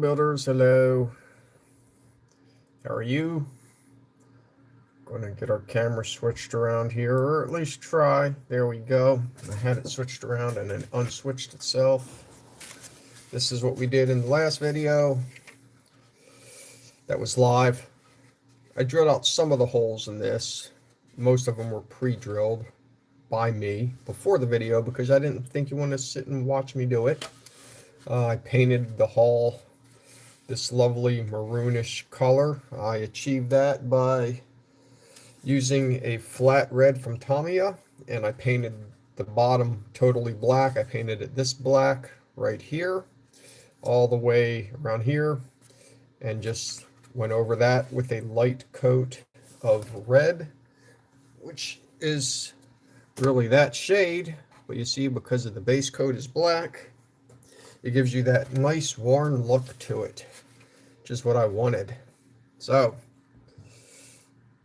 builders, hello. How are you? Going to get our camera switched around here, or at least try. There we go. I had it switched around and then unswitched itself. This is what we did in the last video. That was live. I drilled out some of the holes in this. Most of them were pre-drilled by me before the video because I didn't think you want to sit and watch me do it. I painted the hull this lovely maroonish color. I achieved that by using a flat red from Tamiya, and I painted the bottom totally black. I painted it this black right here, all the way around here, and just went over that with a light coat of red, which is really that shade, but you see, because of the base coat is black, it gives you that nice worn look to it, which is what I wanted. So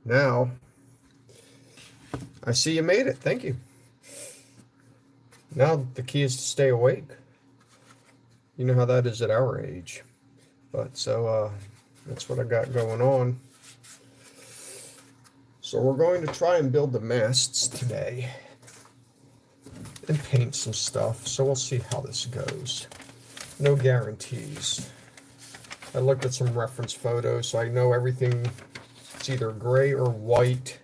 now I see you made it. Thank you. Now the key is to stay awake. You know how that is at our age. But so that's what I got going on. So we're going to try and build the masts today and paint some stuff. So we'll see how this goes. No guarantees. I looked at some reference photos, so I know everything, it's either gray or white,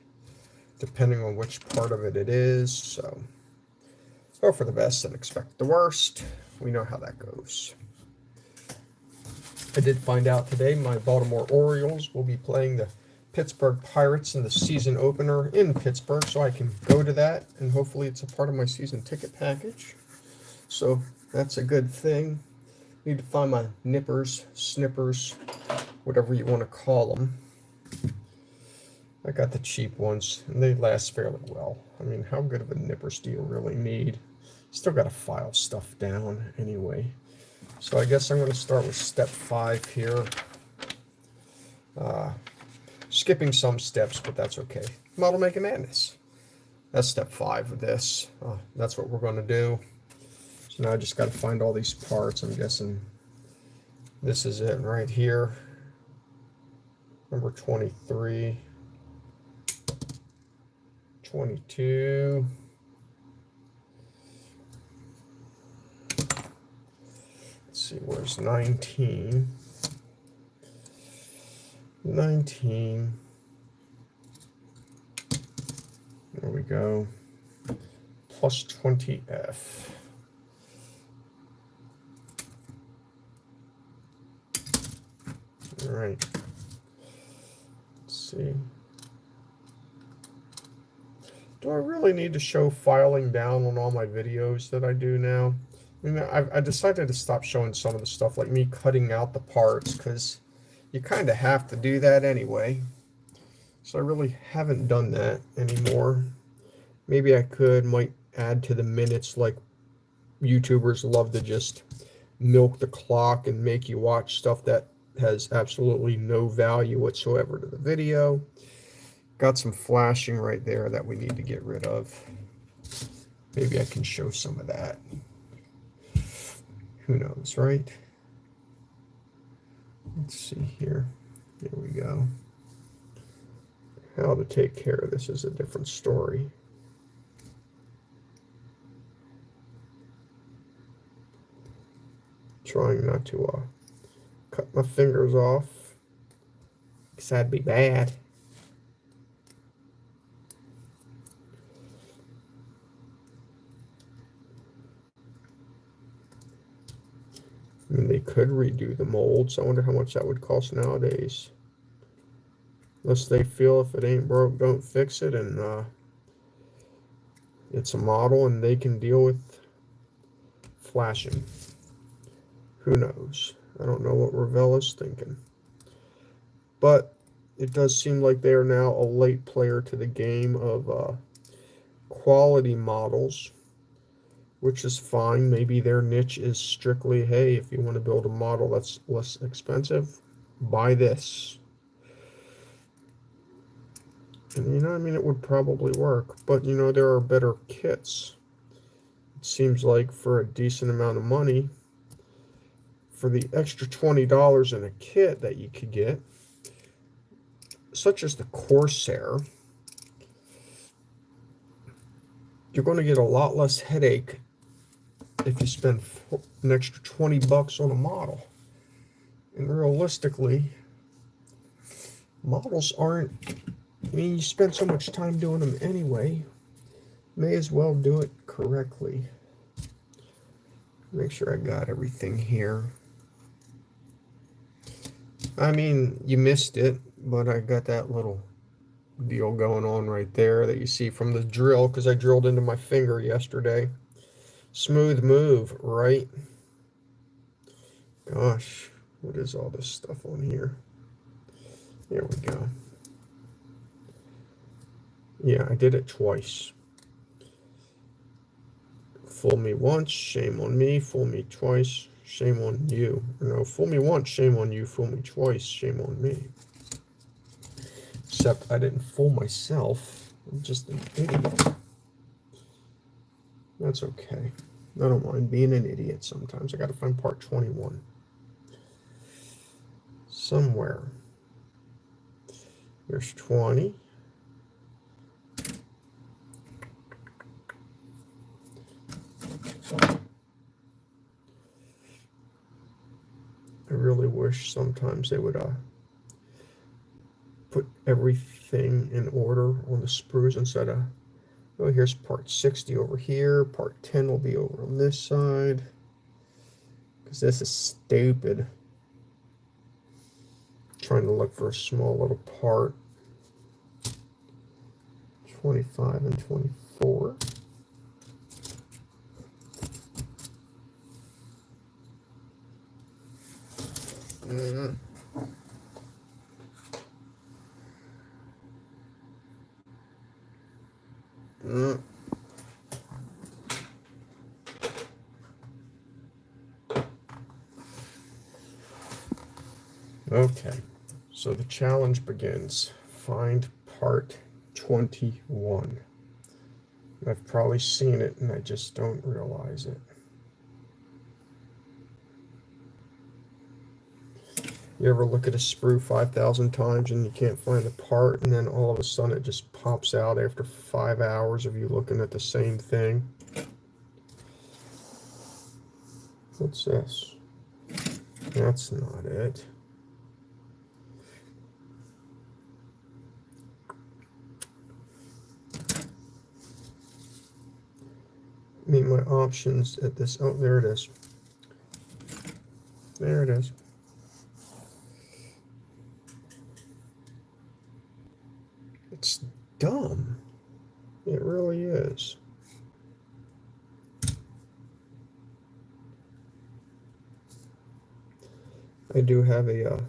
depending on which part of it is. So hope for the best and expect the worst. We know how that goes. I did find out today my Baltimore Orioles will be playing the Pittsburgh Pirates in the season opener in Pittsburgh, so I can go to that, and hopefully it's a part of my season ticket package. So that's a good thing. Need to find my nippers, snippers, whatever you want to call them. I got the cheap ones, and they last fairly well. I mean, how good of a nippers do you really need? Still got to file stuff down anyway. So I guess I'm going to start with step 5 here. Skipping some steps, but that's okay. Model making madness. That's step 5 of this. That's what we're going to do. So now I just got to find all these parts. I'm guessing this is it right here. Number 23. 22. Let's see, where's 19? 19. There we go. Plus 20F. All right. Let's see. Do I really need to show filing down on all my videos that I do now? I mean, I decided to stop showing some of the stuff, like me cutting out the parts, because you kind of have to do that anyway. So I really haven't done that anymore. Maybe I might add to the minutes, like YouTubers love to just milk the clock and make you watch stuff that has absolutely no value whatsoever to the video. Got some flashing right there that we need to get rid of. Maybe I can show some of that. Who knows, right? Let's see here. Here we go. How to take care of this is a different story. Trying not to cut my fingers off, because that'd be bad. I mean, they could redo the molds. I wonder how much that would cost nowadays. Unless they feel if it ain't broke, don't fix it, and it's a model and they can deal with flashing. Who knows? I don't know what Revell is thinking. But it does seem like they are now a late player to the game of quality models, which is fine. Maybe their niche is strictly, hey, if you want to build a model that's less expensive, buy this. And, you know, I mean, it would probably work. But, you know, there are better kits. It seems like for a decent amount of money, for the extra $20 in a kit that you could get, such as the Corsair, you're going to get a lot less headache if you spend an extra 20 bucks on a model. And realistically, models aren't, I mean, you spend so much time doing them anyway, may as well do it correctly. Make sure I got everything here. I mean, you missed it, but I got that little deal going on right there that you see from the drill, because I drilled into my finger yesterday. Smooth move, right? Gosh, what is all this stuff on here? Here we go. Yeah, I did it twice. Fool me once, shame on me. Fool me twice, shame on you. No, fool me once, shame on you. Fool me twice, shame on me. Except I didn't fool myself. I'm just an idiot. That's okay. I don't mind being an idiot sometimes. I got to find part 21. Somewhere. There's 20. I really wish sometimes they would put everything in order on the sprues instead of, oh, here's part 60 over here, part 10 will be over on this side, because this is stupid. Trying to look for a small little part. 25 and 24. Okay, so the challenge begins. Find part 21. I've probably seen it and I just don't realize it. You ever look at a sprue 5,000 times and you can't find the part, and then all of a sudden it just pops out after 5 hours of you looking at the same thing? What's this? That's not it. I mean, my options at this, oh, there it is. There it is. It's dumb. It really is. I do have a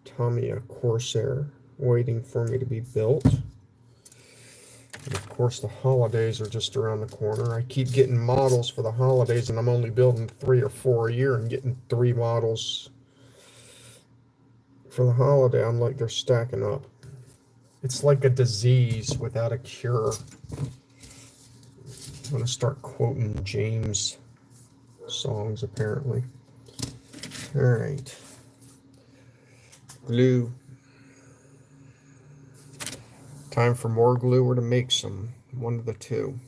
Tamiya Corsair waiting for me to be built. And of course, the holidays are just around the corner. I keep getting models for the holidays, and I'm only building 3 or 4 a year and getting 3 models for the holiday. I'm like, they're stacking up. It's like a disease without a cure. I'm going to start quoting James songs, apparently. All right. Glue. Time for more glue or to make some. One of the two.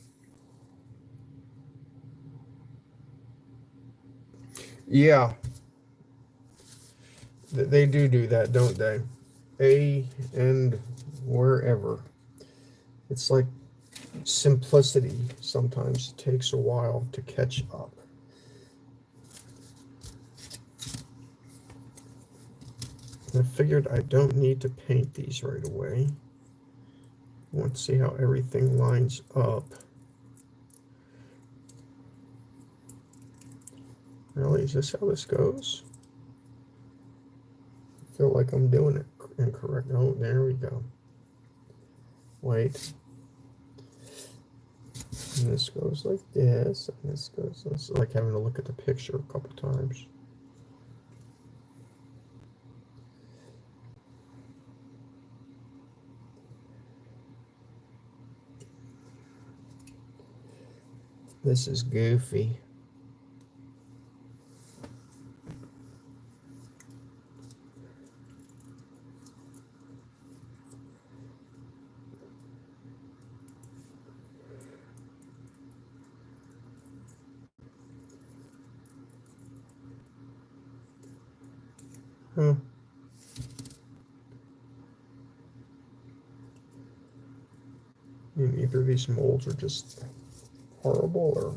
Yeah. They do that, don't they? And wherever. It's like simplicity sometimes takes a while to catch up. I figured I don't need to paint these right away. I want to see how everything lines up. Really, is this how this goes? I feel like I'm doing it incorrect. Oh, there we go. Wait. And this goes like this, and this goes this. Like having to look at the picture a couple times. This is goofy. Huh. I mean, either of these molds are just horrible, or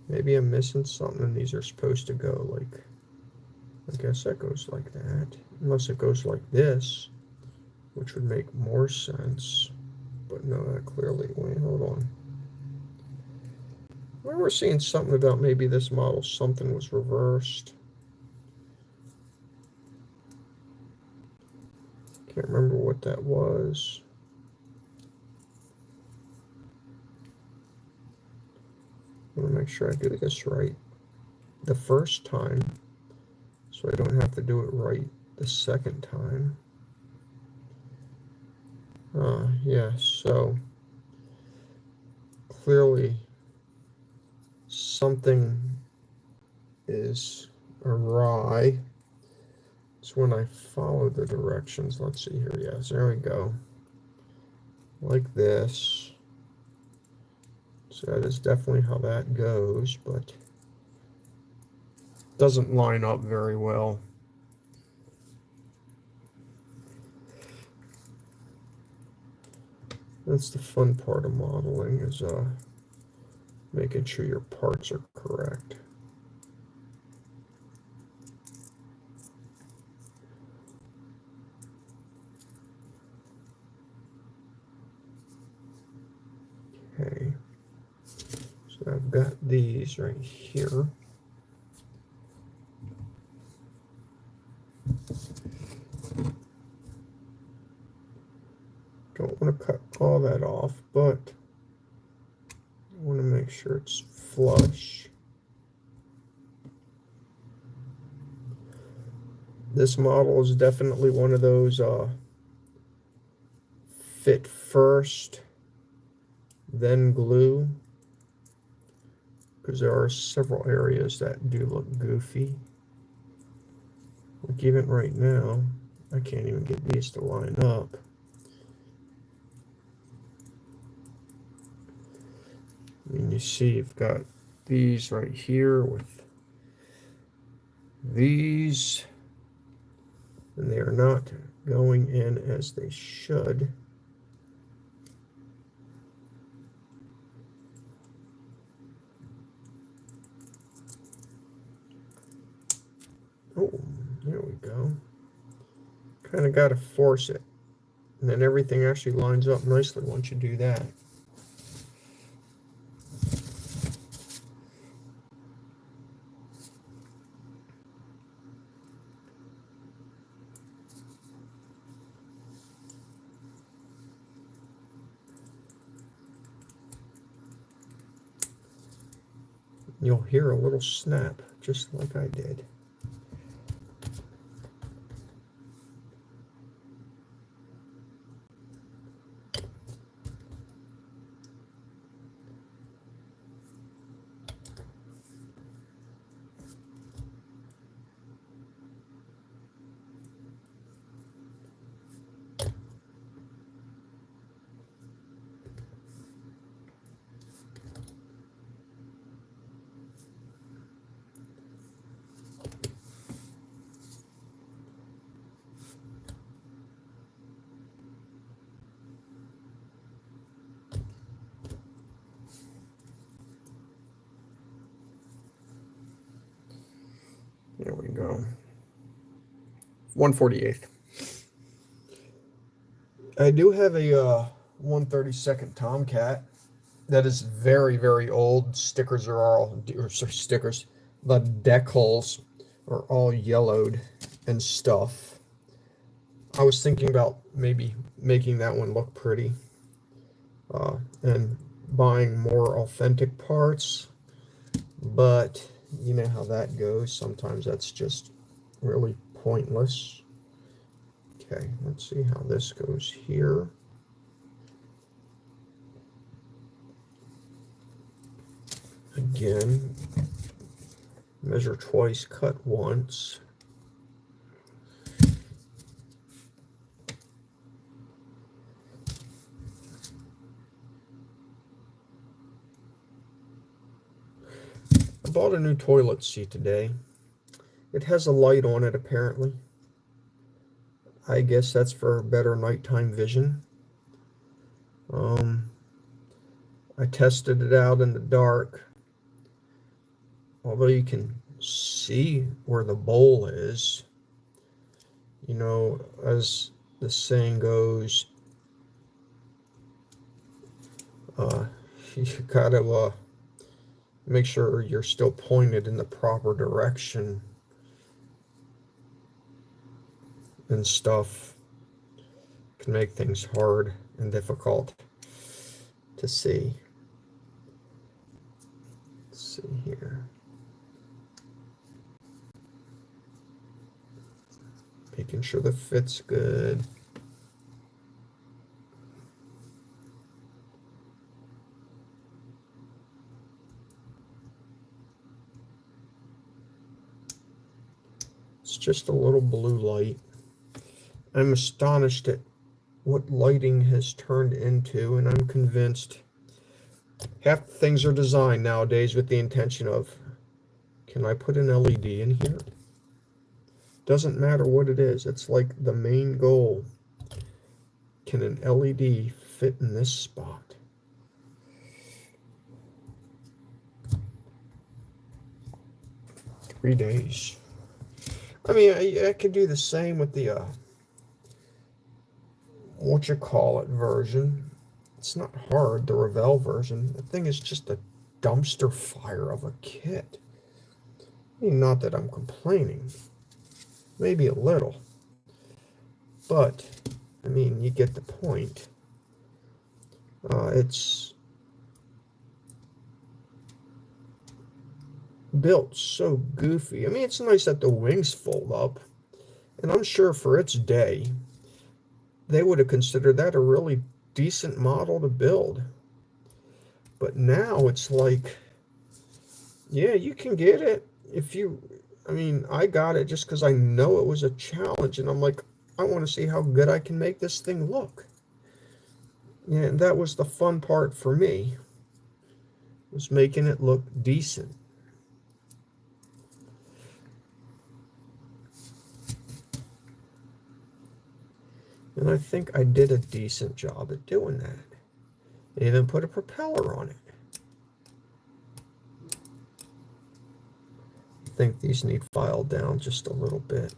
maybe I'm missing something and these are supposed to go like, I guess that goes like that. Unless it goes like this, which would make more sense. But no, that clearly, wait, hold on. I remember seeing something about maybe this model, something was reversed. Can't remember what that was. I want to make sure I do this right the first time, so I don't have to do it right the second time. Yeah, so clearly something is awry. It's when I follow the directions. Let's see here. Yes, there we go. Like this. So that is definitely how that goes, but doesn't line up very well. That's the fun part of modeling, is making sure your parts are correct. Okay, so I've got these right here. Don't want to cut all that off, but I want to make sure it's flush. This model is definitely one of those fit first, then glue, because there are several areas that do look goofy. Like even right now, I can't even get these to line up. I mean, you see you've got these right here with these, and they are not going in as they should. Oh, there we go. Kind of got to force it, and then everything actually lines up nicely once you do that. You'll hear a little snap, just like I did. There we go. 1/48. I do have a 1/32 Tomcat that is very, very old. Stickers are all, or sorry, stickers. The decals are all yellowed and stuff. I was thinking about maybe making that one look pretty, and buying more authentic parts, but you know how that goes. Sometimes that's just really pointless. Okay, let's see how this goes here. Again, measure twice, cut once. I bought a new toilet seat today, It has a light on it apparently. I guess that's for better nighttime vision. I tested it out in the dark. Although you can see where the bowl is, you know, as the saying goes, you gotta make sure you're still pointed in the proper direction and stuff. Can make things hard and difficult to see. Let's see here. Making sure the fit's good. It's just a little blue light. I'm astonished at what lighting has turned into, and I'm convinced half things are designed nowadays with the intention of, can I put an LED in here? Doesn't matter what it is. It's like the main goal. Can an LED fit in this spot? Three days. I mean, I could do the same with the version. It's not hard, the Revell version. The thing is just a dumpster fire of a kit. I mean, not that I'm complaining. Maybe a little. But, I mean, you get the point. It's built so goofy. I mean, it's nice that the wings fold up. And I'm sure for its day, they would have considered that a really decent model to build. But now it's like, yeah, you can get it if you, I mean, I got it just because I know it was a challenge. And I'm like, I want to see how good I can make this thing look. Yeah, and that was the fun part for me, was making it look decent. And I think I did a decent job at doing that. I even put a propeller on it. I think these need filed down just a little bit.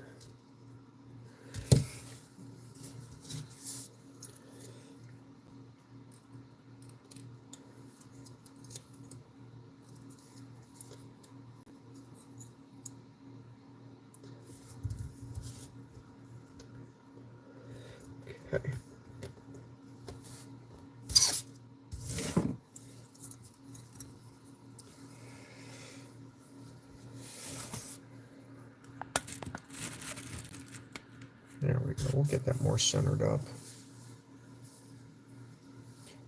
Okay. There we go. We'll get that more centered up.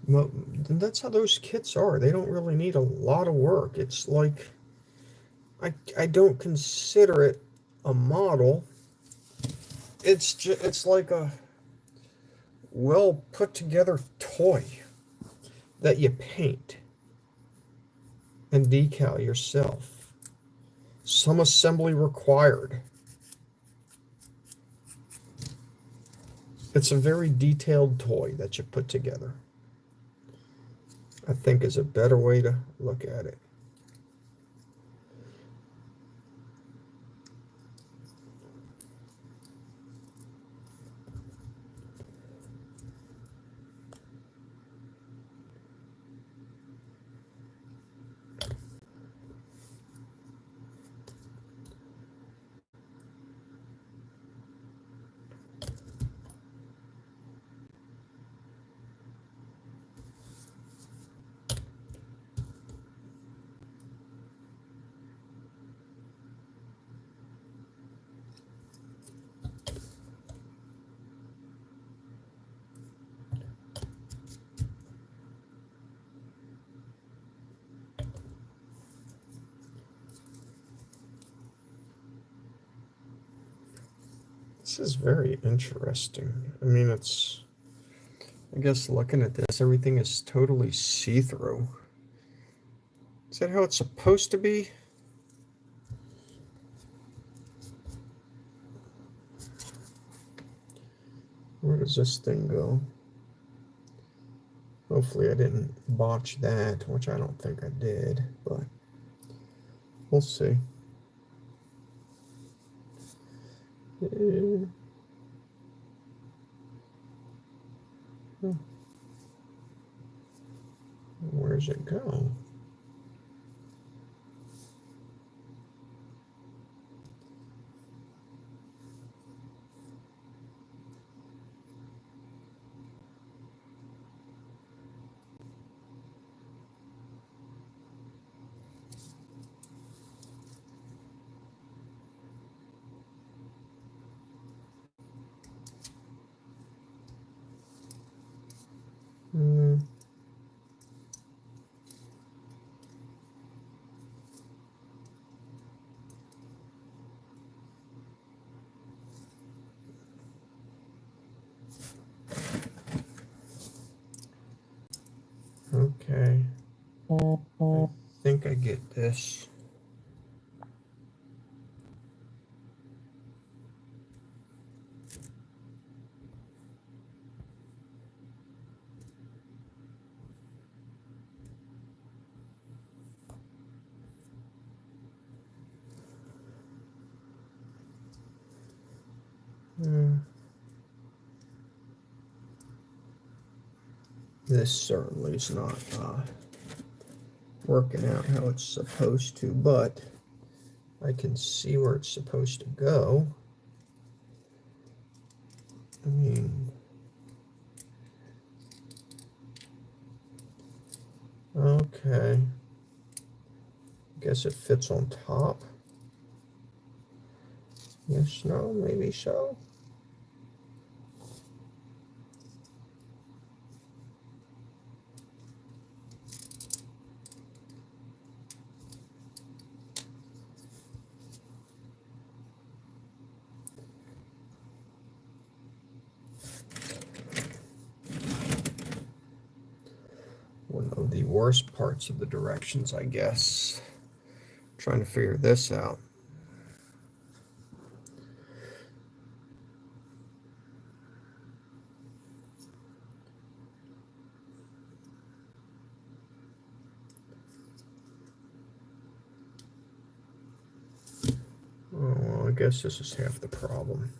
Well, that's how those kits are. They don't really need a lot of work. It's like, I don't consider it a model. It's like a well put together toy that you paint and decal yourself. Some assembly required. It's a very detailed toy that you put together, I think, is a better way to look at it. This is very interesting. I mean, I guess looking at this, everything is totally see-through. Is that how it's supposed to be? Where does this thing go? Hopefully I didn't botch that, which I don't think I did, but we'll see. Where's it go? Okay. I think I get this. This certainly is not working out how it's supposed to, but I can see where it's supposed to go. I mean, okay. Guess it fits on top. Yes, no, maybe so. One of the worst parts of the directions, I guess. Trying to figure this out. Oh, well, I guess this is half the problem.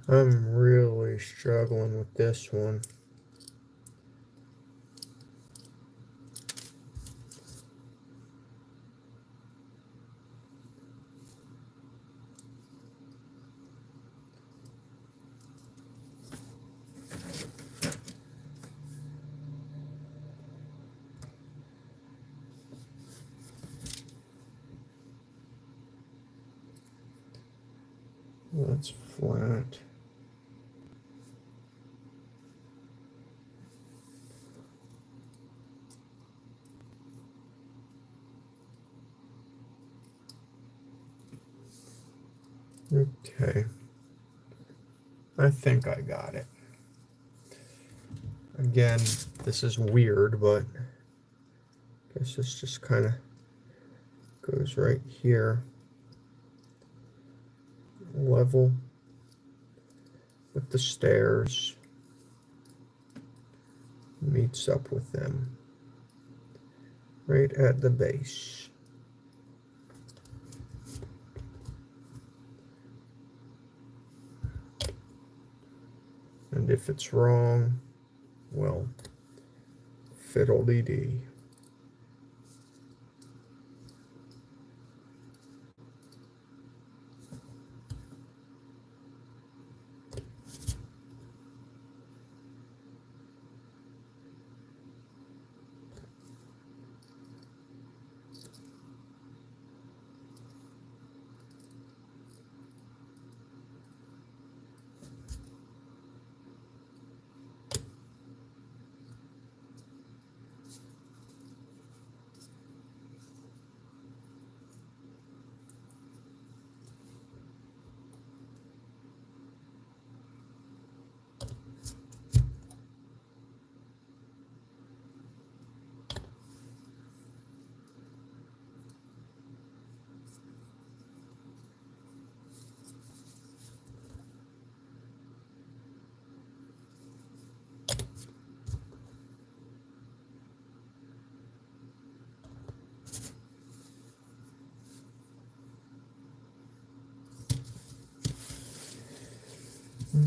I'm really struggling with this one. That's flat. Okay. I think I got it. Again, this is weird, but I guess this just kind of goes right here. Level with the stairs. meets up with them right at the base. And if it's wrong, well, fiddle-dee-dee.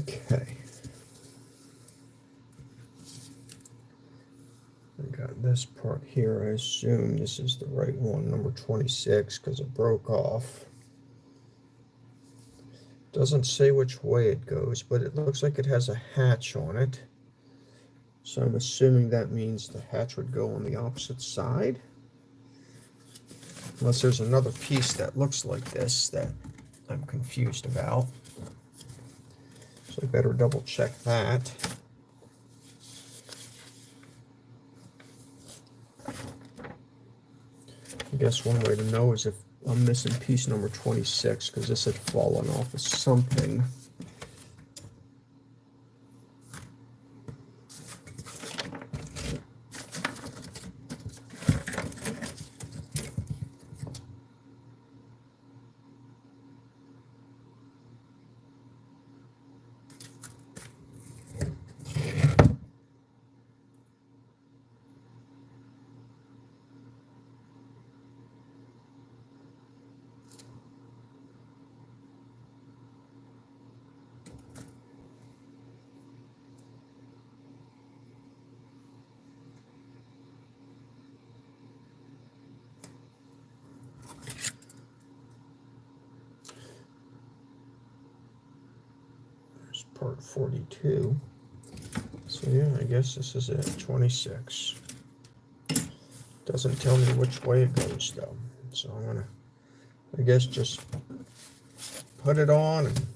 Okay. I got this part here. I assume this is the right one, number 26, because it broke off. Doesn't say which way it goes, but it looks like it has a hatch on it. So I'm assuming that means the hatch would go on the opposite side. Unless there's another piece that looks like this that I'm confused about. So I better double check that. I guess one way to know is if I'm missing piece number 26, because this had fallen off of something. Part 42. So yeah, I guess this is it, 26. Doesn't tell me which way it goes though. So I'm gonna, I guess, just put it on and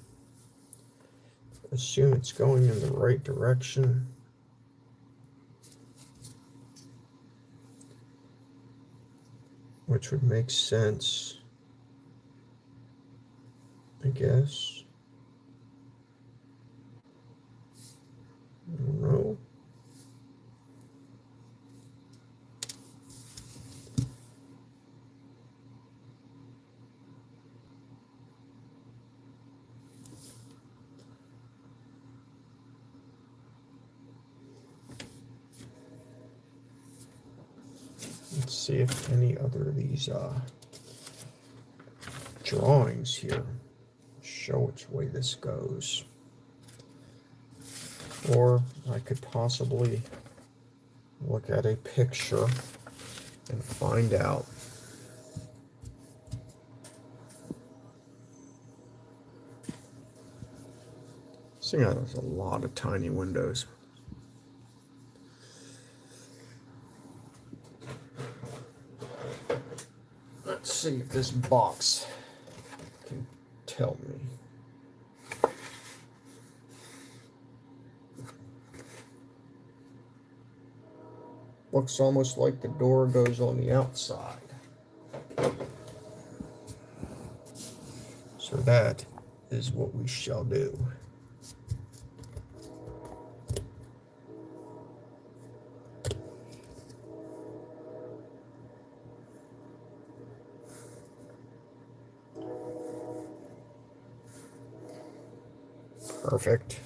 assume it's going in the right direction. Which would make sense, I guess. I don't know. Let's see if any other of these drawings here show which way this goes. Or I could possibly look at a picture and find out. See, there's a lot of tiny windows. Let's see if this box can tell me. Looks almost like the door goes on the outside. So that is what we shall do. Perfect.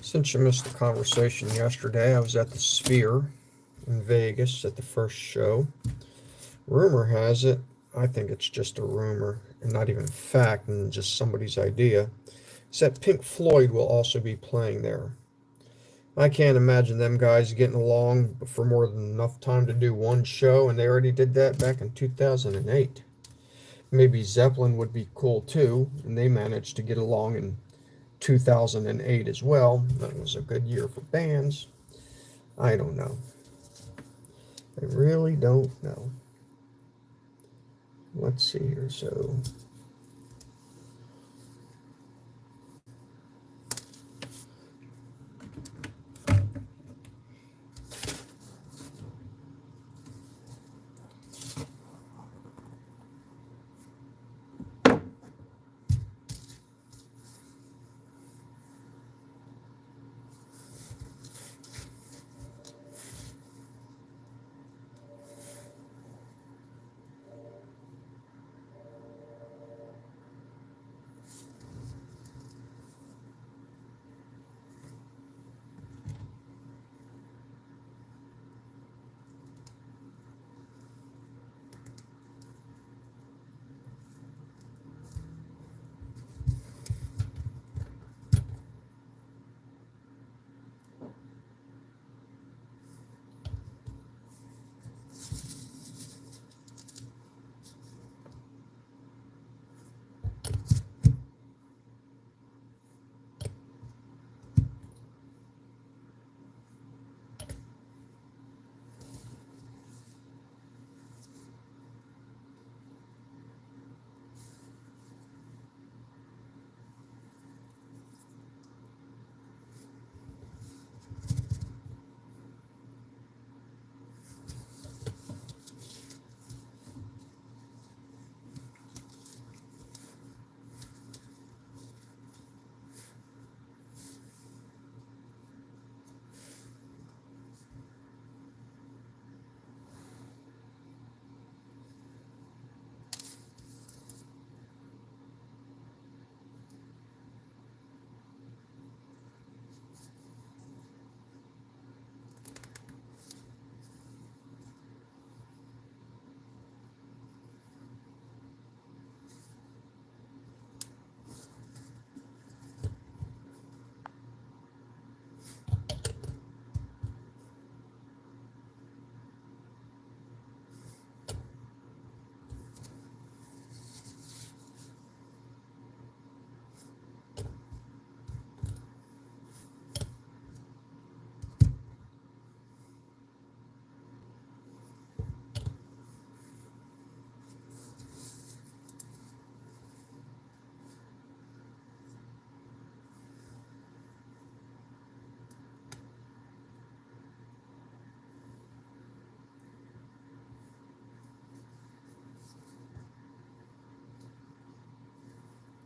Since you missed the conversation yesterday, I was at the Sphere in Vegas at the first show. Rumor has it, I think it's just a rumor and not even fact and just somebody's idea, is that Pink Floyd will also be playing there. I can't imagine them guys getting along for more than enough time to do one show, and they already did that back in 2008. Maybe Zeppelin would be cool too, and they managed to get along in 2008 as well. That was a good year for bands. I don't know. I really don't know. Let's see here. So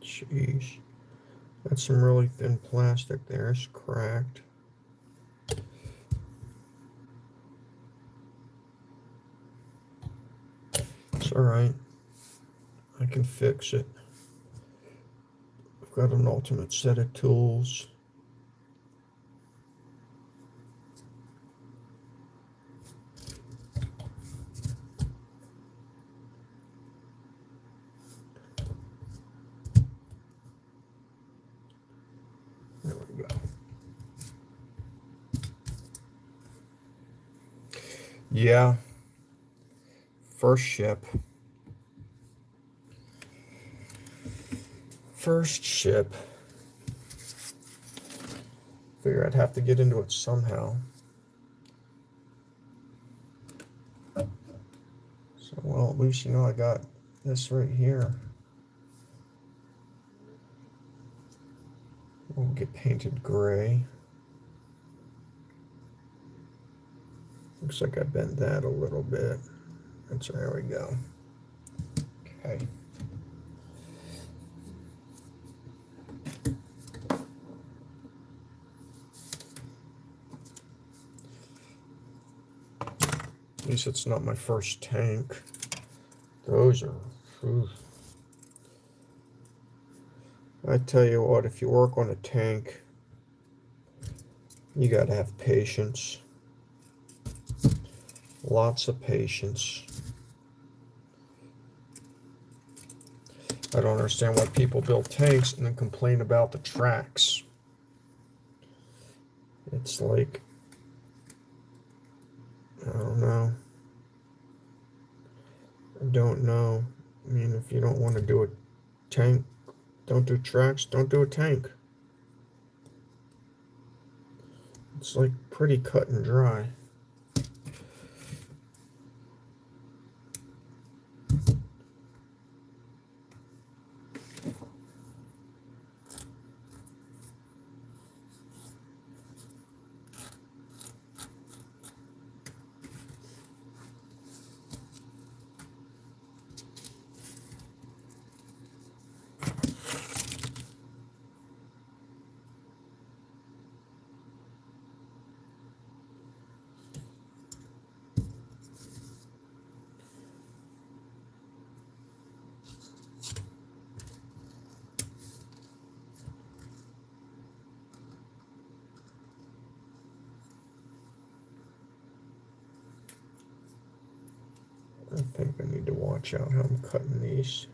jeez. That's some really thin plastic there. It's cracked. It's alright. I can fix it. I've got an ultimate set of tools. There we go. Yeah. First ship. First ship. Figure I'd have to get into it somehow. So, well, at least you know I got this right here. We'll get painted gray. Looks like I bent that a little bit. There we go. Okay. At least it's not my first tank. Those are, oof. I tell you what, if you work on a tank, You gotta have patience. Lots of patience. I don't understand why people build tanks and then complain about the tracks. It's like, I don't know. I don't know. I mean, if you don't want to do a tank, don't do tracks, don't do a tank. It's like pretty cut and dry. I think I need to watch out how I'm cutting these.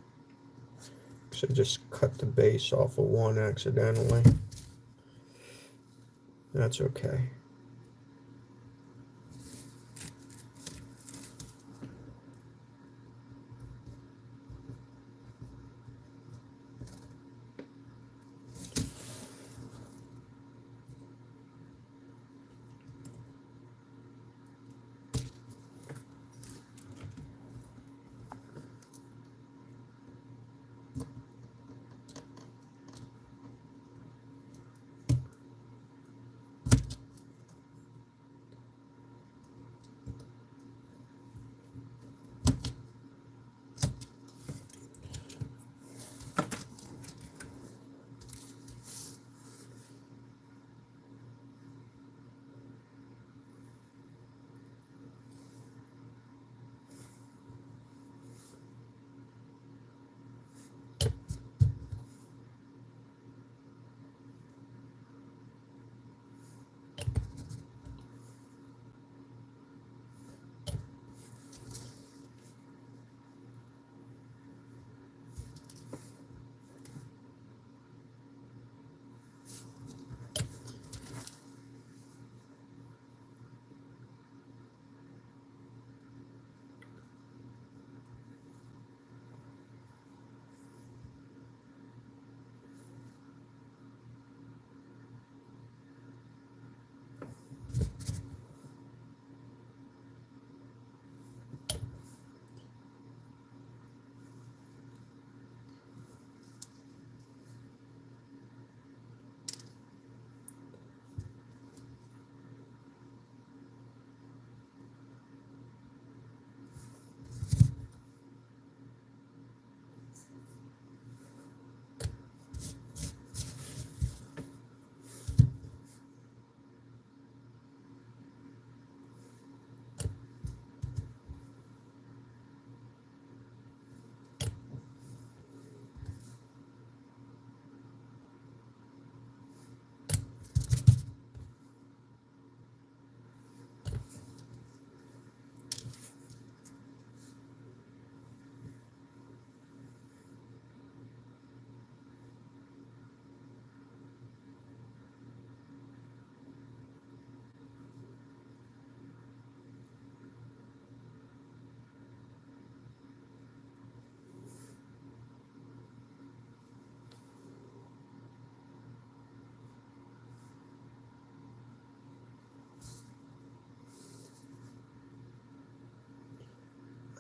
So I just cut the base off of one accidentally. That's okay.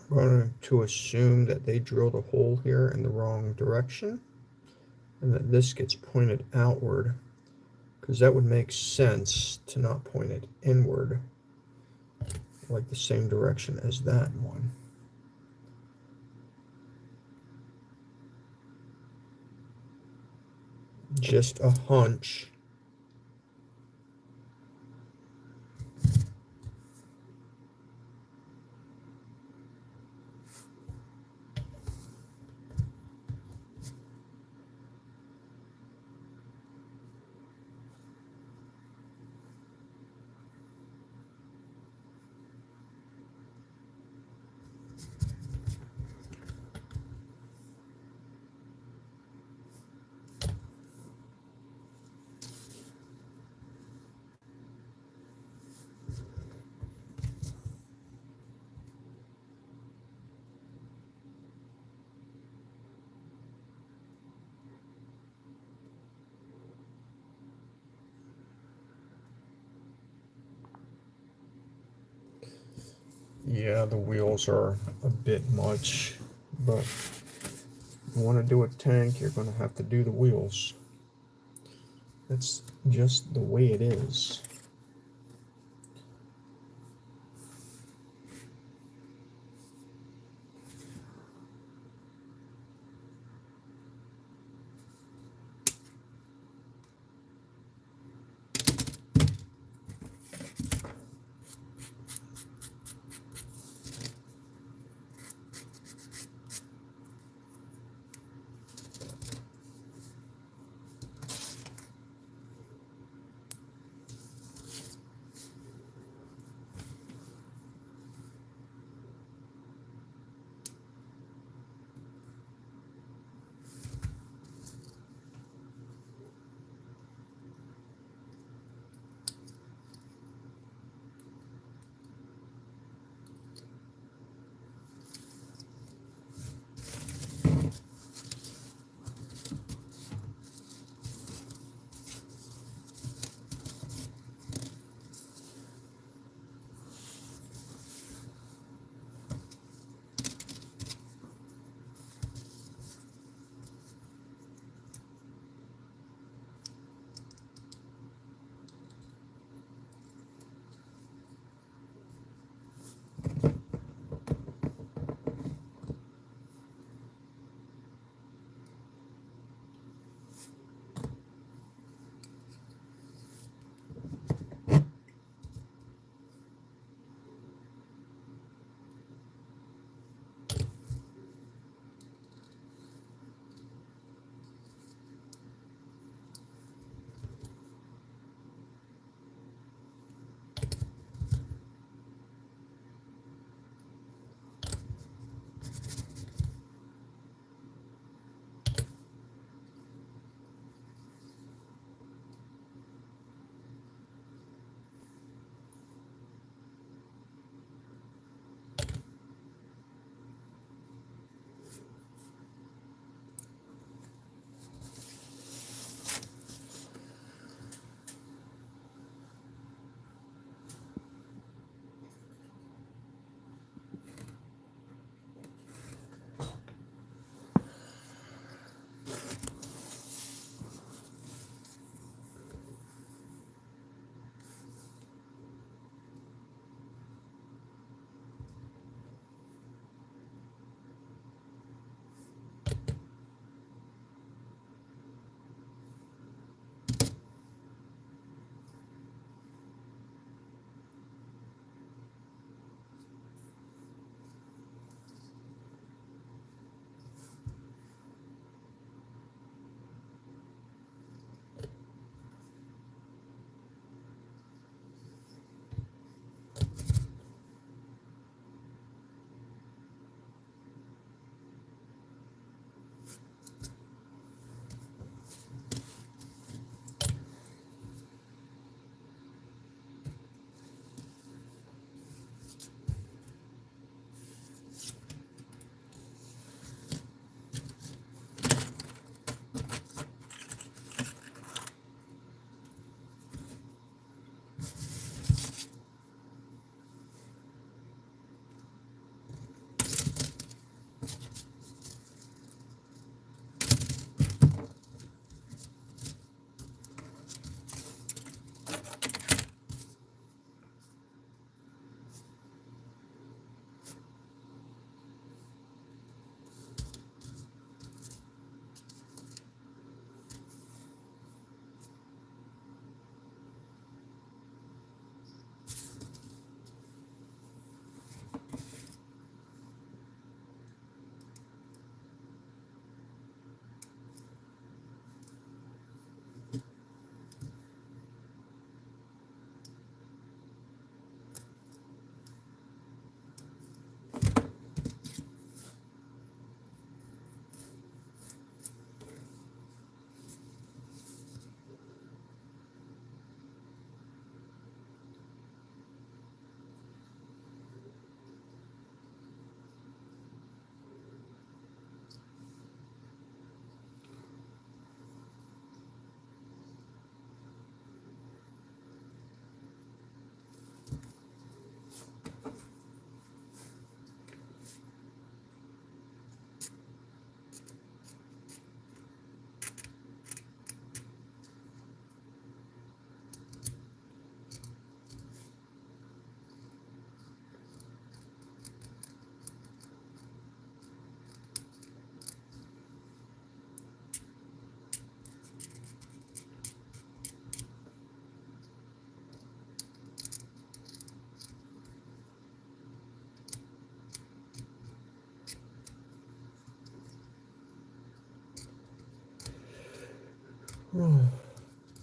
I'm going to assume that they drilled a hole here in the wrong direction and that this gets pointed outward, because that would make sense to not point it inward like the same direction as that one. Just a hunch. Yeah, the wheels are a bit much, but if you want to do a tank, you're going to have to do the wheels. That's just the way it is.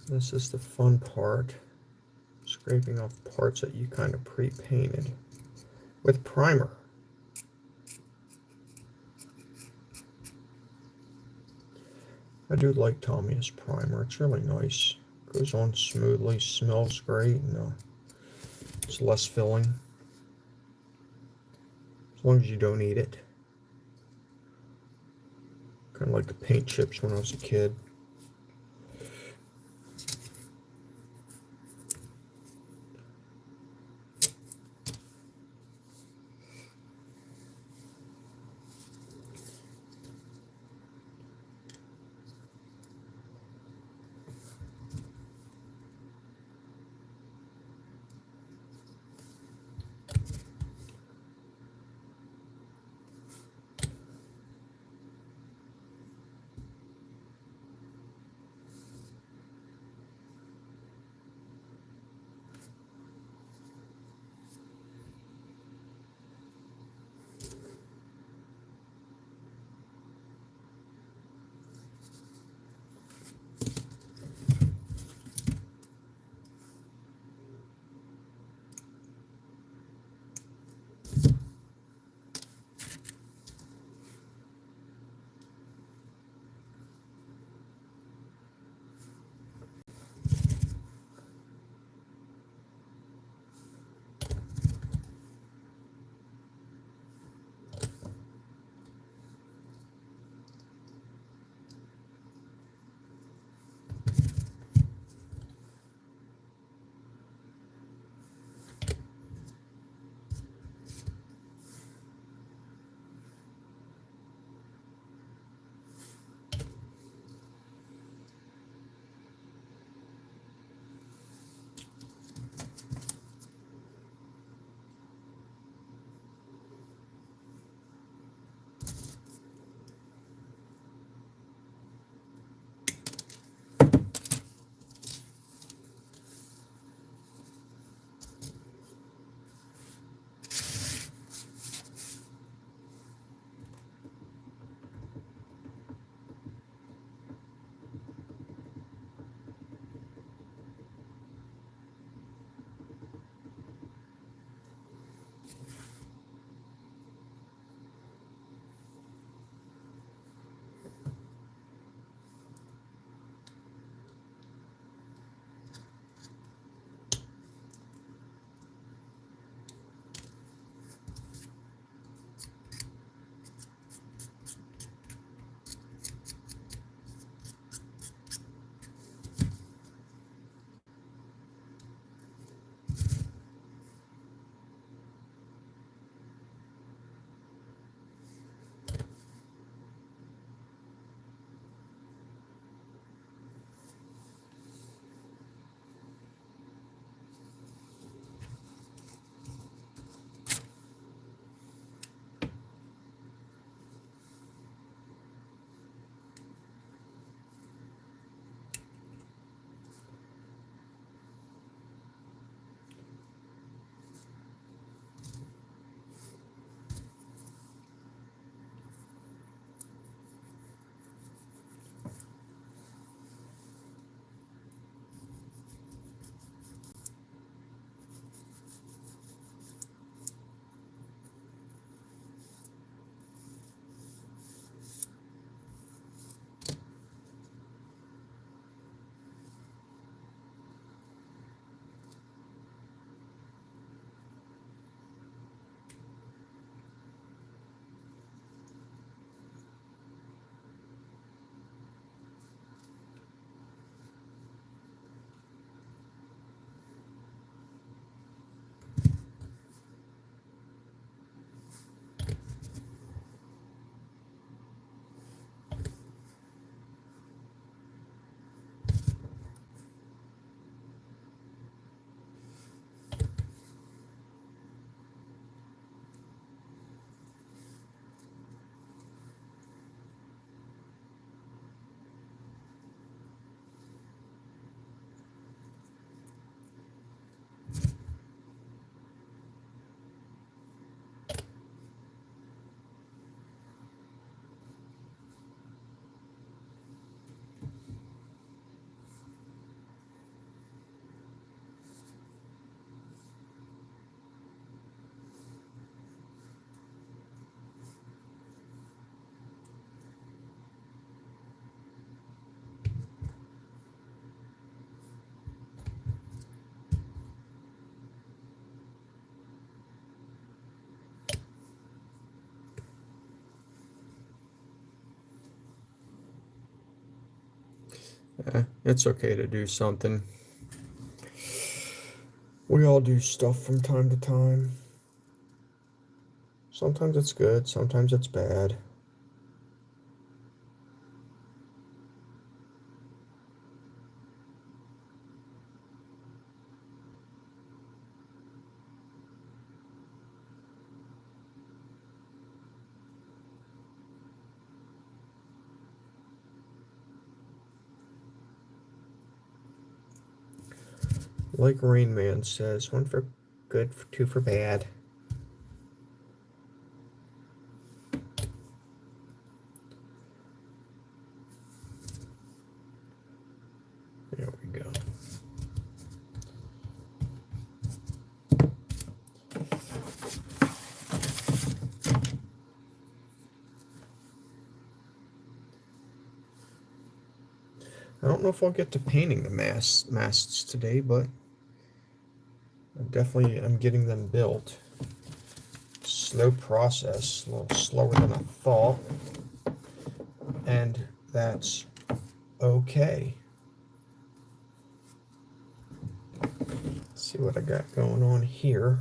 This is the fun part, scraping off parts that you kind of pre-painted with primer. I do like Tamiya's primer. It's really nice. Goes on smoothly, smells great, and it's less filling. As long as you don't eat it. Kind of like the paint chips when I was a kid. It's okay to do something. We all do stuff from time to time. Sometimes it's good, sometimes it's bad. Like Rain Man says, one for good, two for bad. There we go. I don't know if I'll get to painting the masts today, but I'm getting them built. Slow process, a little slower than I thought, and that's okay. Let's see what I got going on here.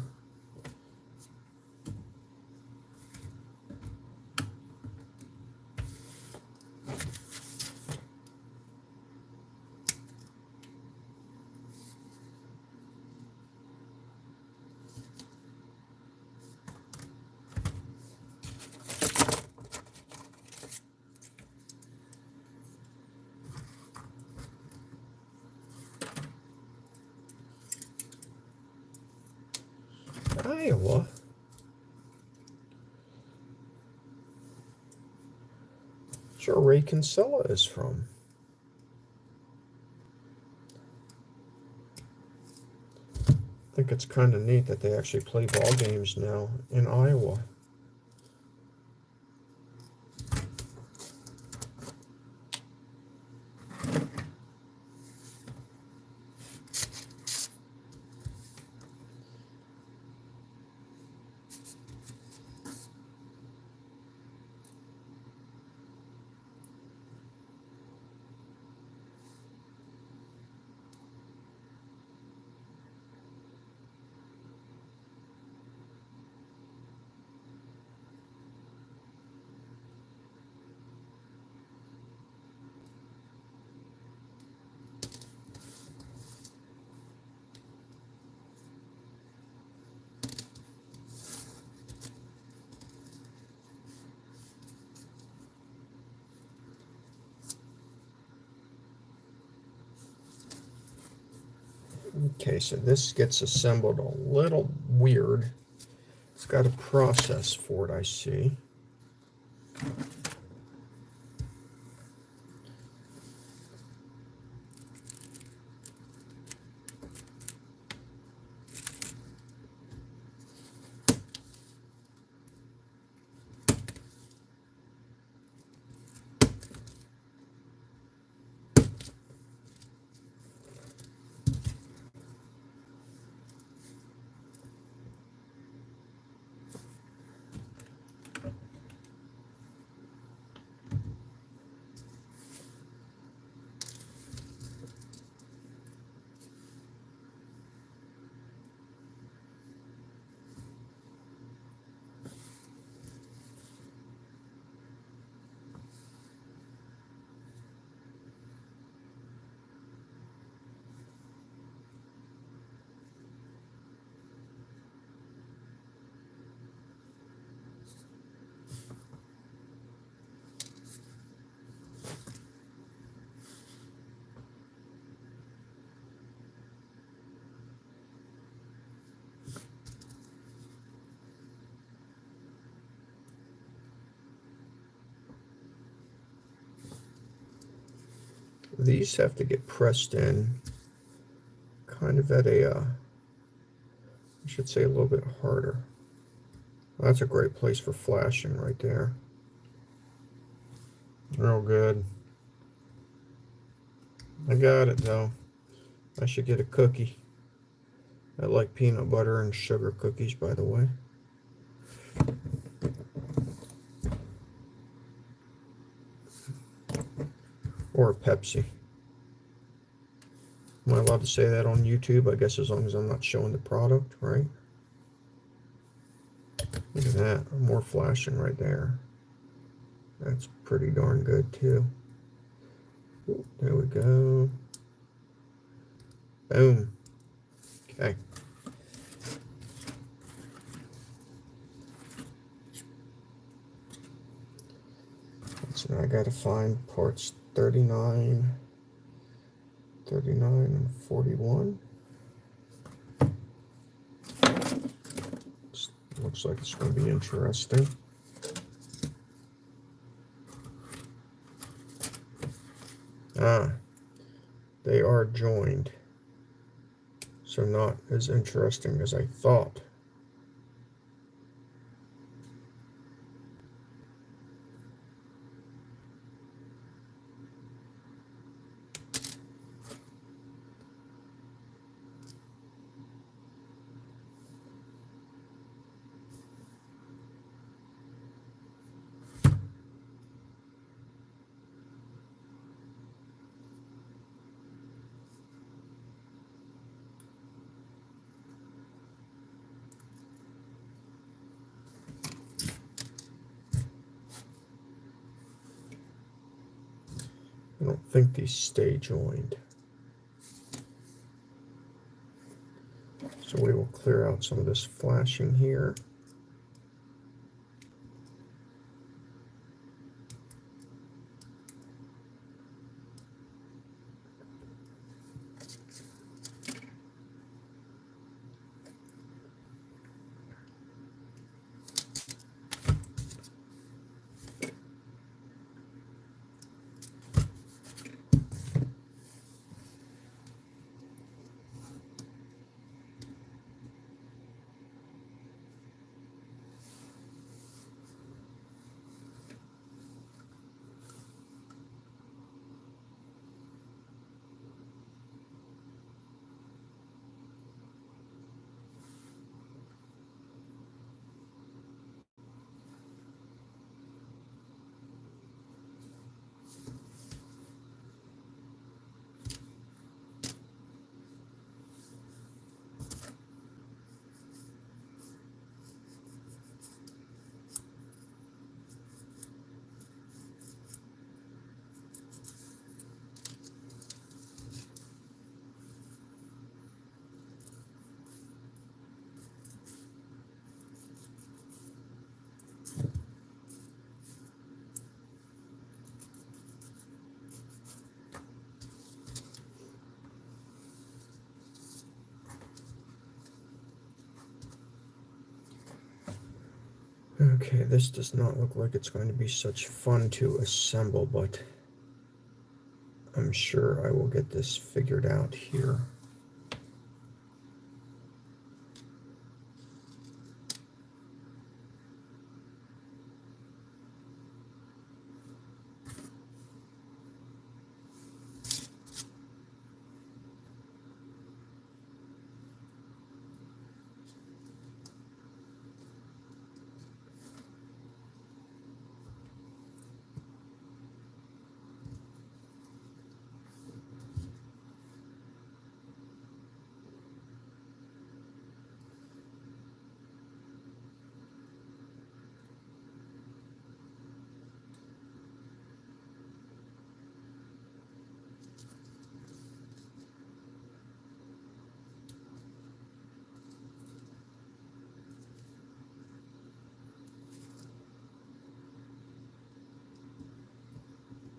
Iowa. That's where Ray Kinsella is from. I think it's kind of neat that they actually play ball games now in Iowa. Okay, so this gets assembled a little weird. It's got a process for it, I see. These have to get pressed in kind of at a, I should say a little bit harder. Well, that's a great place for flashing right there. Real good. I got it though. I should get a cookie. I like peanut butter and sugar cookies, by the way. Or a Pepsi. Am I allowed to say that on YouTube? I guess as long as I'm not showing the product, right? Look at that, more flashing right there. That's pretty darn good too. There we go. Boom. Okay. So now I gotta find parts 39, and 41. Looks like it's going to be interesting. They are joined. So not as interesting as I thought. I don't think these stay joined. So we will clear out some of this flashing here. Okay, this does not look like it's going to be such fun to assemble, but I'm sure I will get this figured out here.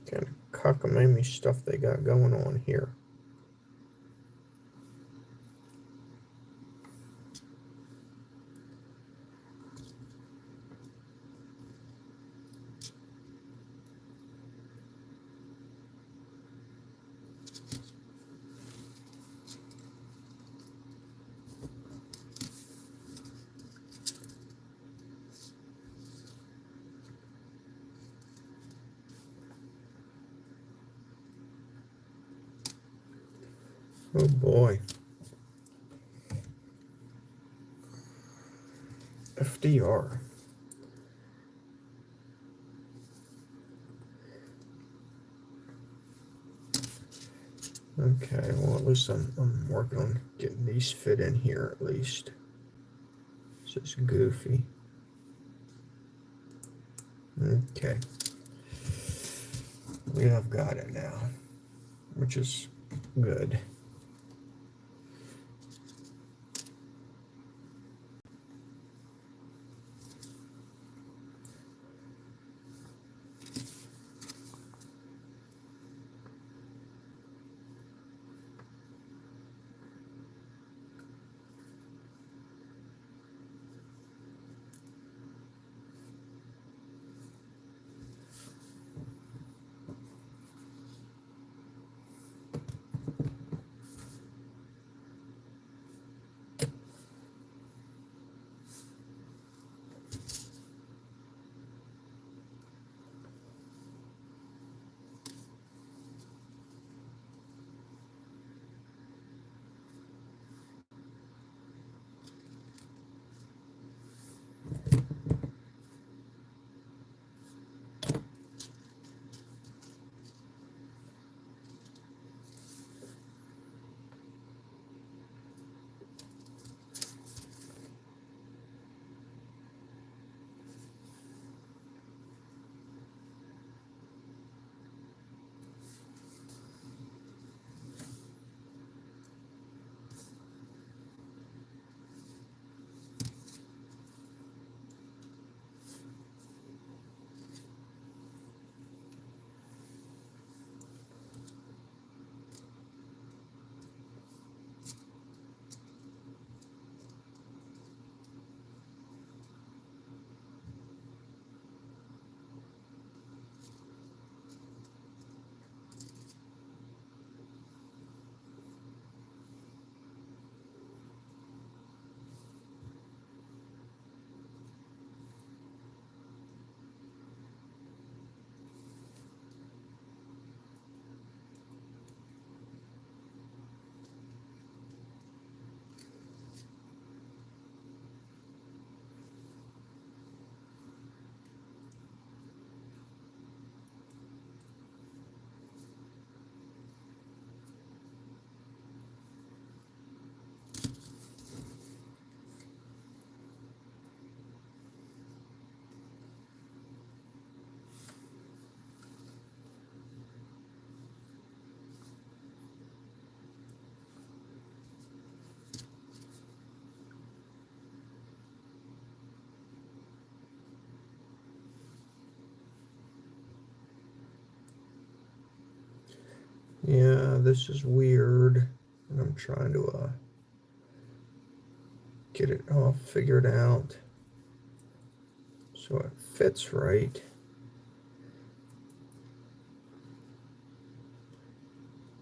Kind of cockamamie stuff they got going on here. Oh boy. FDR. Okay, well at least I'm working on getting these fit in here at least. This is goofy. Okay. We have got it now, which is good. Yeah, this is weird. And I'm trying to get it all figured out so it fits right.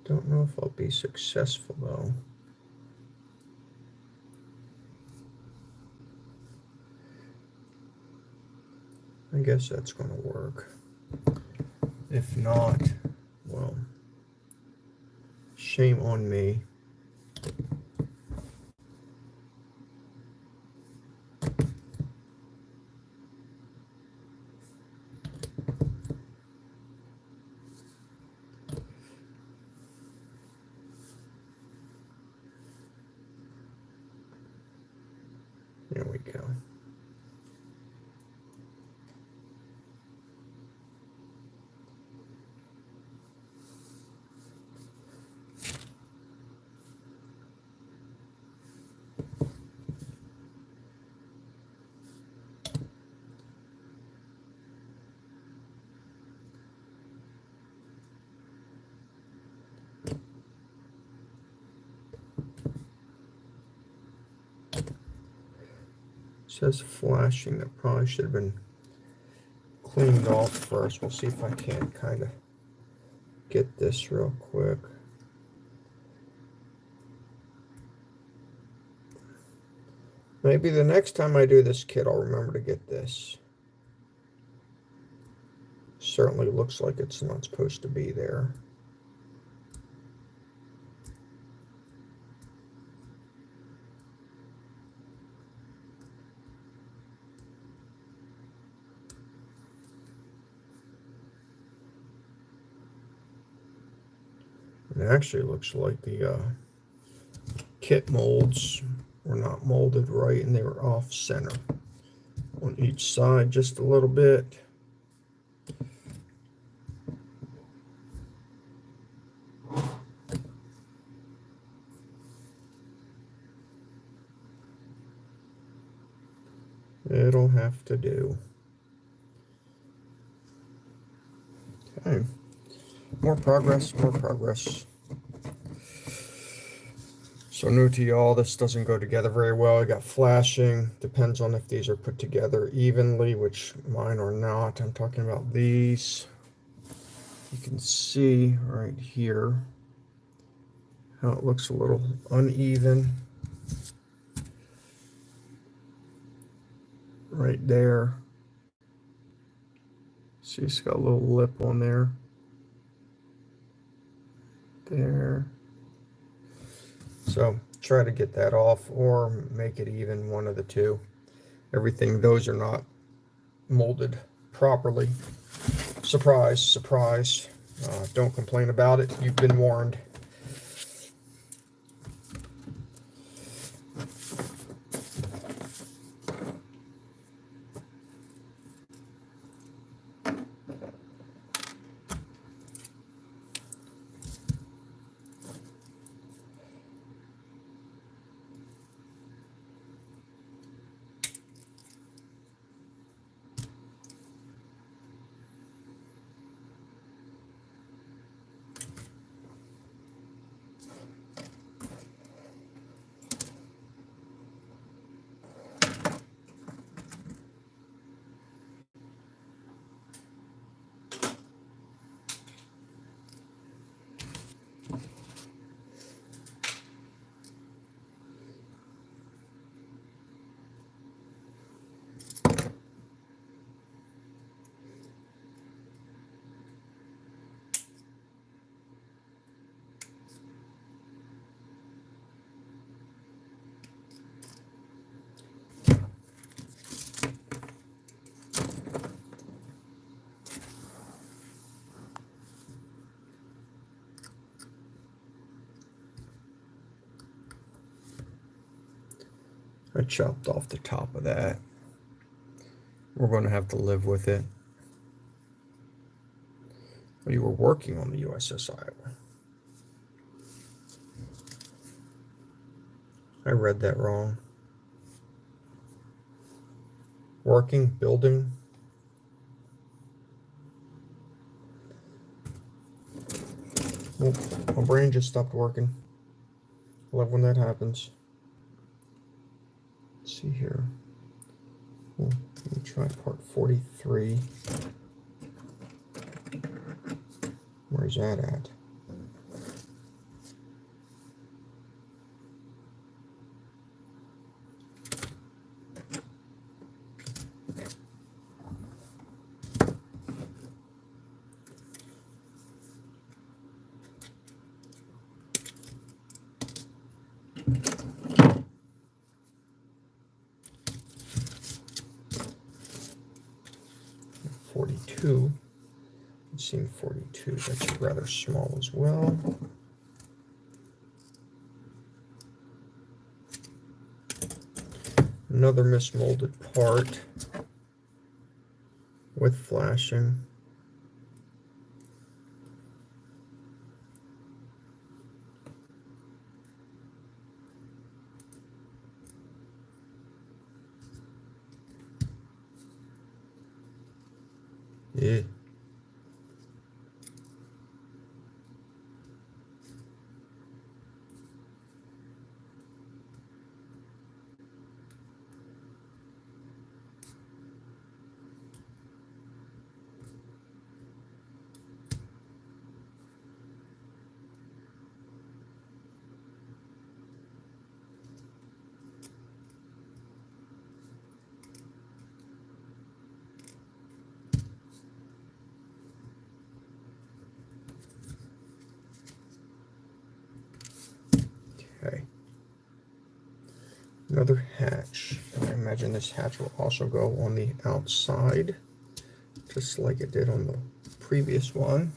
Don't know if I'll be successful though. I guess that's going to work. If not, well, shame on me. There we go. It says flashing. That probably should have been cleaned off first. We'll see if I can't kind of get this real quick. Maybe the next time I do this kit, I'll remember to get this. Certainly looks like it's not supposed to be there. It actually looks like the kit molds were not molded right, and they were off center on each side just a little bit. It'll have to do. Okay. More progress, more progress. So new to y'all, this doesn't go together very well. I got flashing. Depends on if these are put together evenly, which mine are not. I'm talking about these. You can see right here how it looks a little uneven. Right there. See, it's got a little lip on there. There. So try to get that off or make it even, one of the two. Everything, those are not molded properly. Surprise, surprise. Don't complain about it. You've been warned. I chopped off the top of that. We're going to have to live with it. Well, you were working on the USS Iowa. I read that wrong. Working, building. Oh, my brain just stopped working. I love when that happens. Let's see here. Oh, let me try part 43. Where's that at? I've seen 42. That's rather small as well. Another mismolded part with flashing. Yeah. Okay. Another hatch. I imagine this hatch will also go on the outside, just like it did on the previous one.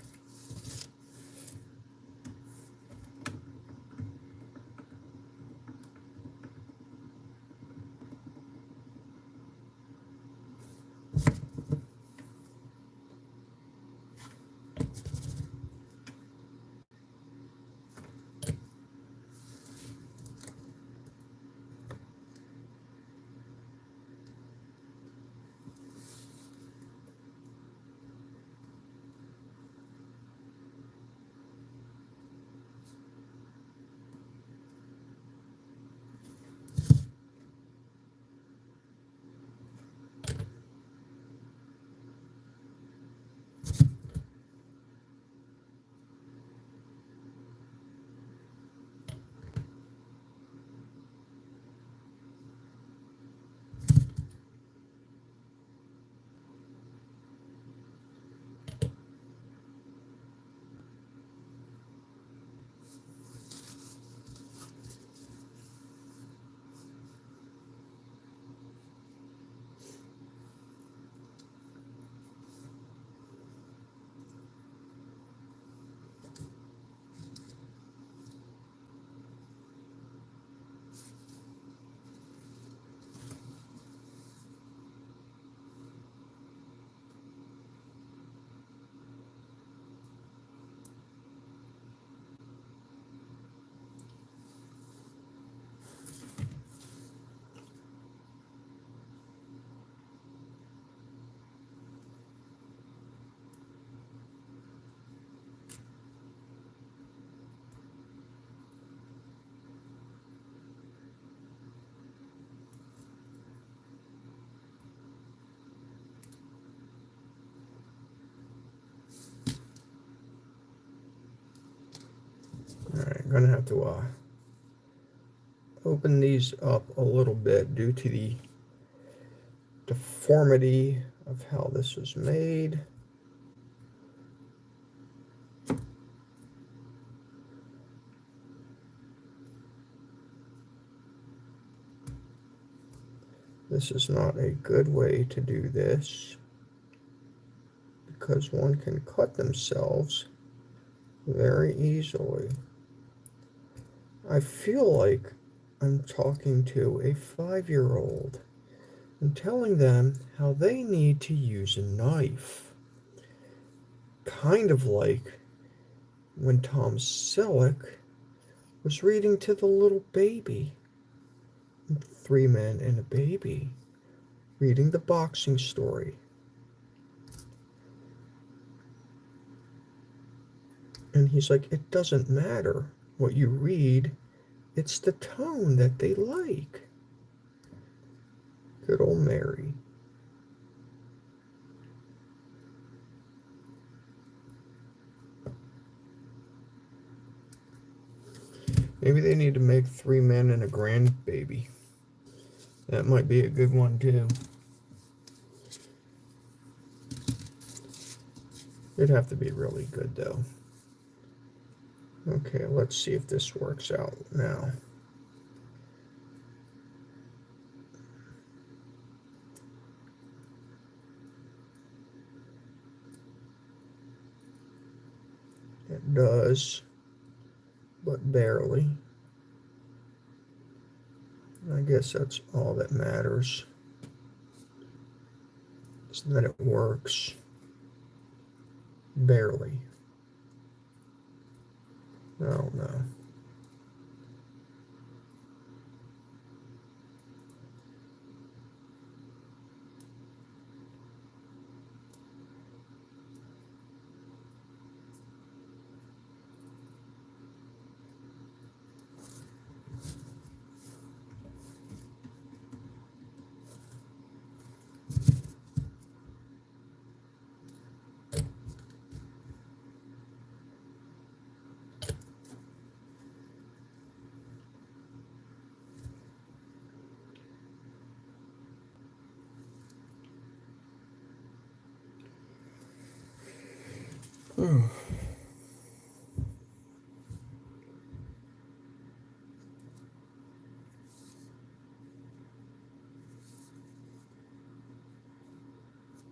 going to have to open these up a little bit due to the deformity of how this is made. This is not a good way to do this because one can cut themselves very easily. I feel like I'm talking to a 5-year-old and telling them how they need to use a knife. Kind of like when Tom Selleck was reading to the little baby. 3 Men and a Baby, reading the boxing story. And he's like, it doesn't matter what you read, it's the tone that they like. Good old Mary. Maybe they need to make 3 Men and a Grandbaby. That might be a good one too. It'd have to be really good though. Okay, let's see if this works out now. It does, but barely. I guess that's all that matters, is that it works. Barely. I don't know.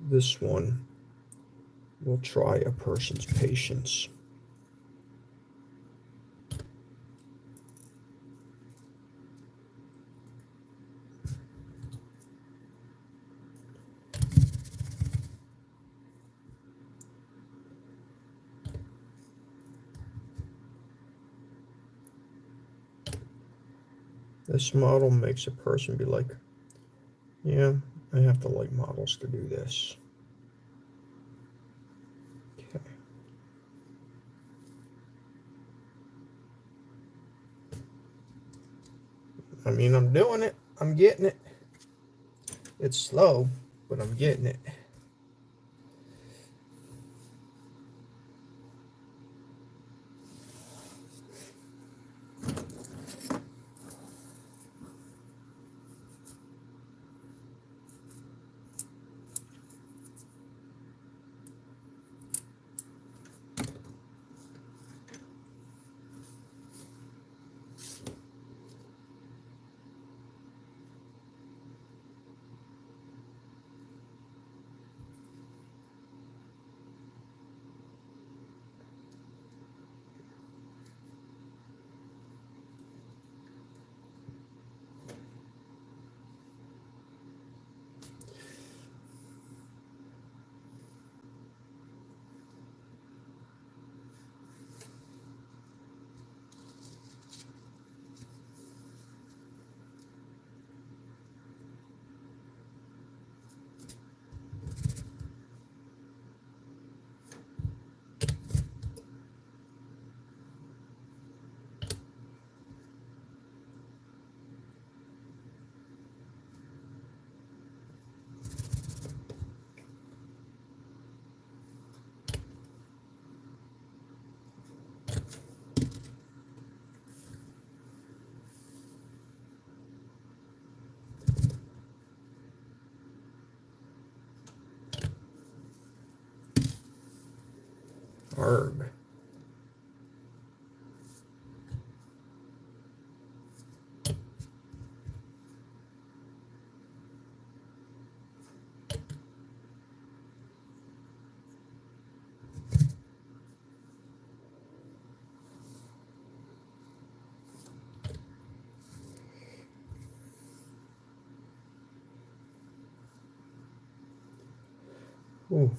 This one will try a person's patience. This model makes a person be like, yeah, I have to like models to do this. Okay. I mean, I'm doing it. I'm getting it. It's slow, but I'm getting it. Arg. Ooh.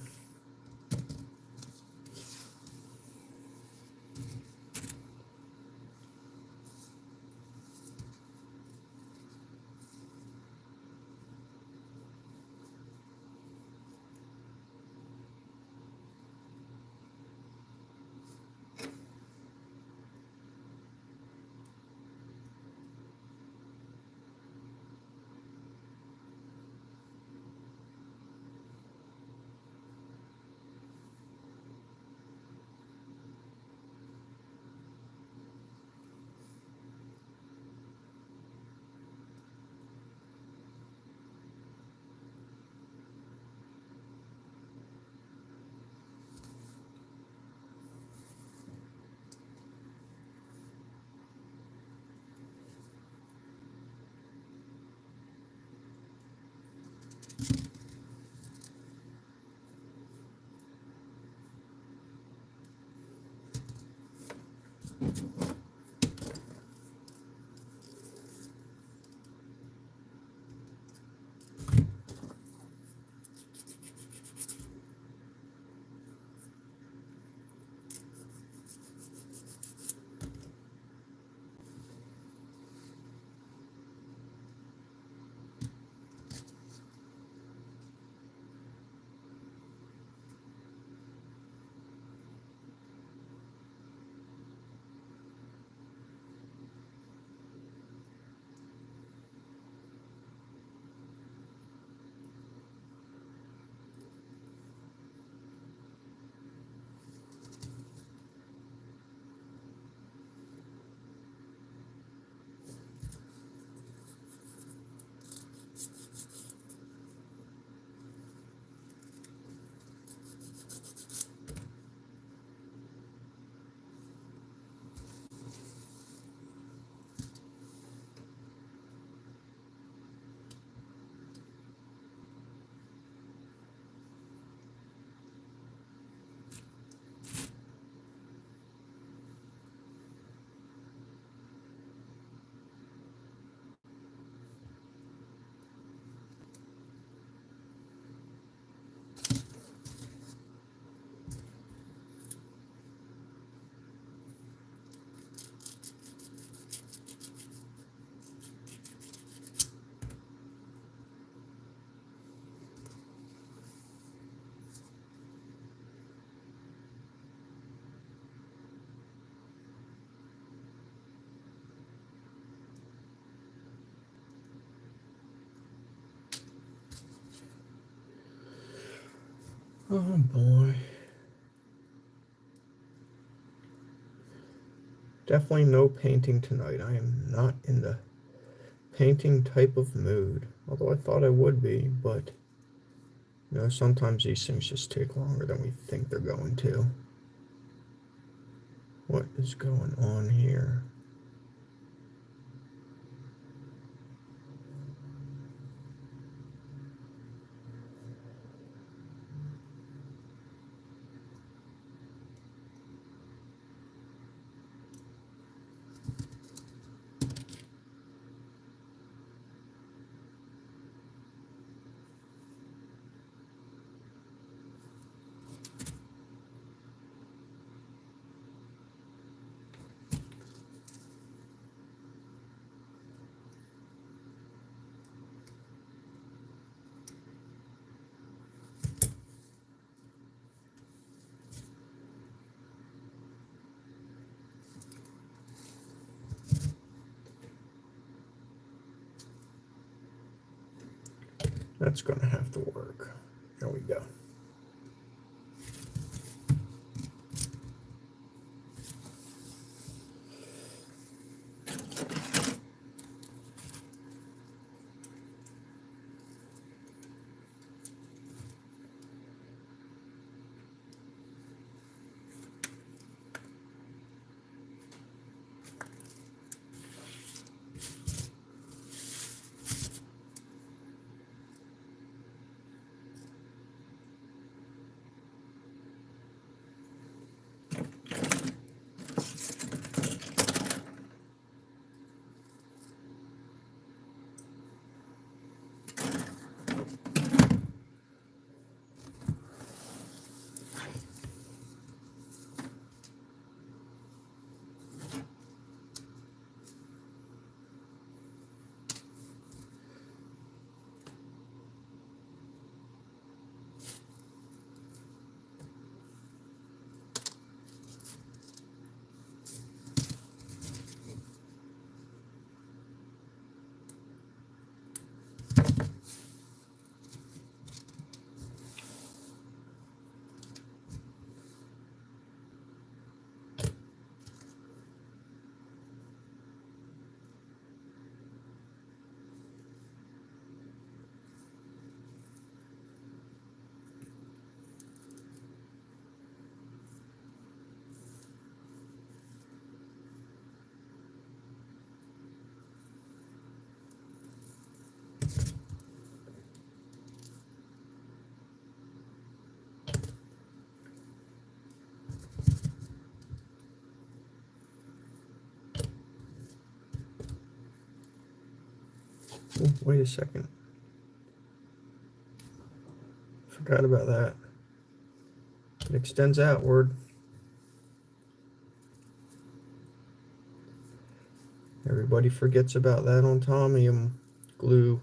Oh boy. Definitely no painting tonight. I am not in the painting type of mood. Although I thought I would be, but you know, sometimes these things just take longer than we think they're going to. What is going on here? That's going to have to work. There we go. Oh, wait a second. Forgot about that. It extends outward. Everybody forgets about that on Tomium glue.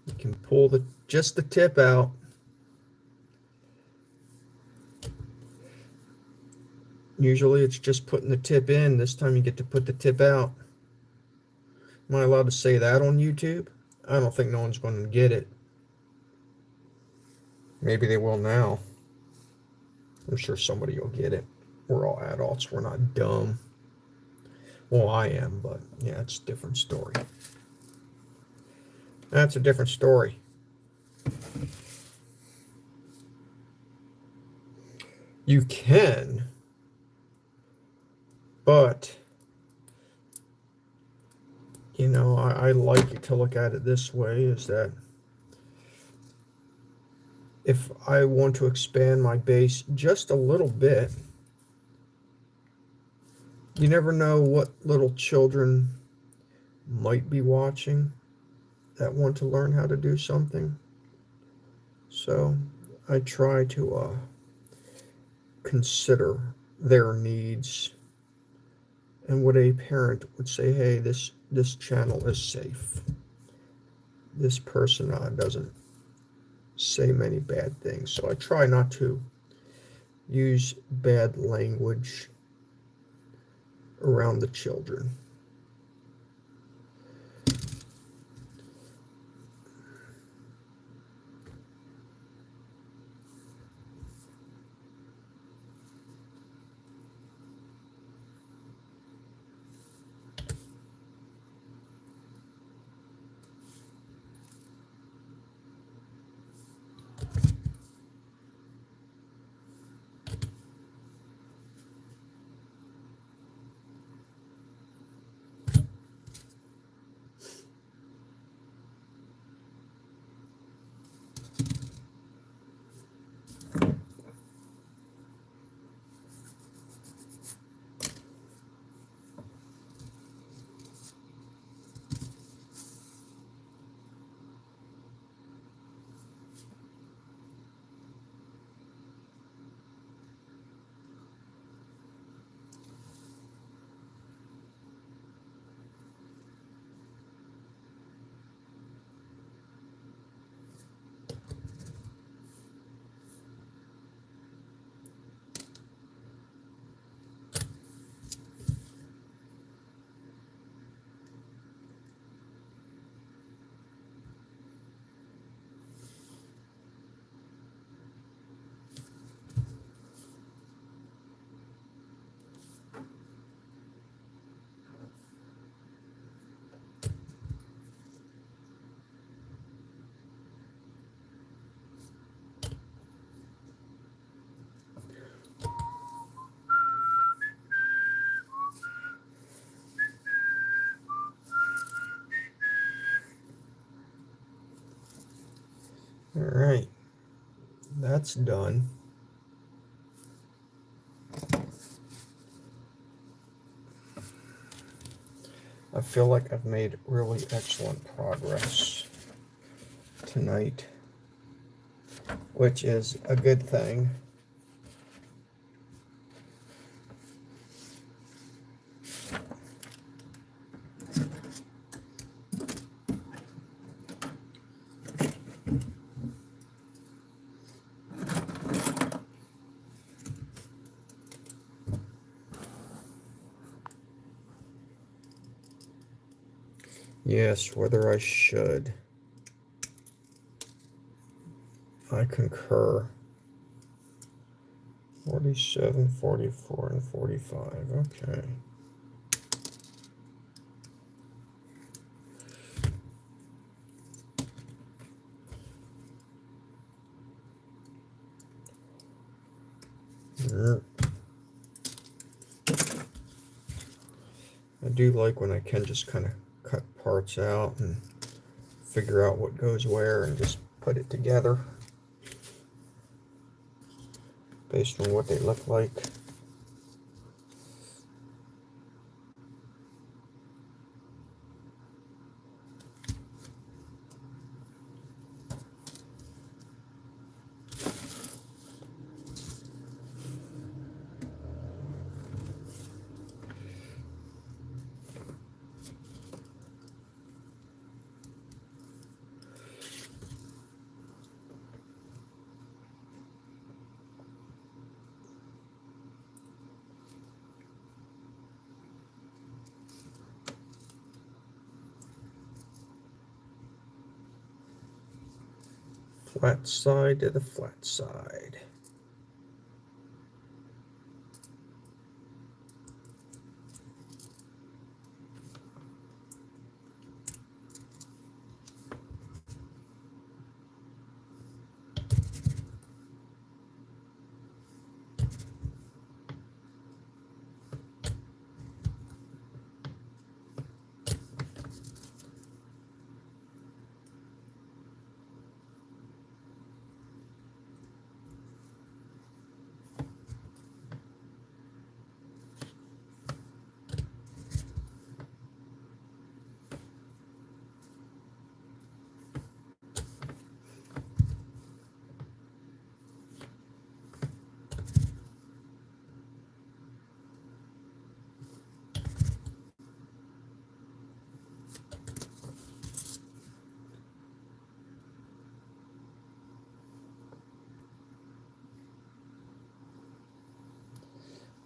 You can pull just the tip out. Usually it's just putting the tip in. This time you get to put the tip out. Am I allowed to say that on YouTube? I don't think no one's going to get it. Maybe they will now. I'm sure somebody will get it. We're all adults. We're not dumb. Well, I am, but yeah, it's a different story. That's a different story. You can, but you know, I like to look at it this way, is that if I want to expand my base just a little bit, you never know what little children might be watching that want to learn how to do something. So I try to consider their needs and what a parent would say, hey, this channel is safe. This person doesn't say many bad things. So I try not to use bad language around the children. All right, that's done. I feel like I've made really excellent progress tonight, which is a good thing. Yes, whether I should. I concur. 47, 44, and 45. Okay. I do like when I can just kind of cut parts out and figure out what goes where and just put it together based on what they look like. Flat side to the flat side.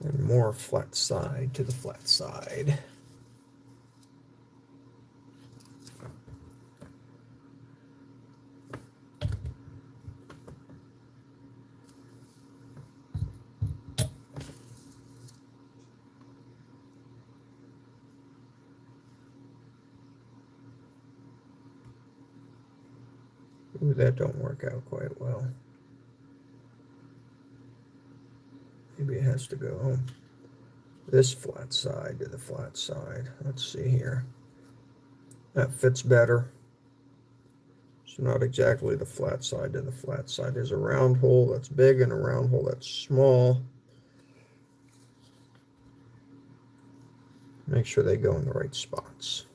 And more flat side to the flat side. Ooh, that don't work out quite well. Maybe it has to go this flat side to the flat side. Let's see here. That fits better. So not exactly the flat side to the flat side. There's a round hole that's big and a round hole that's small. Make sure they go in the right spots.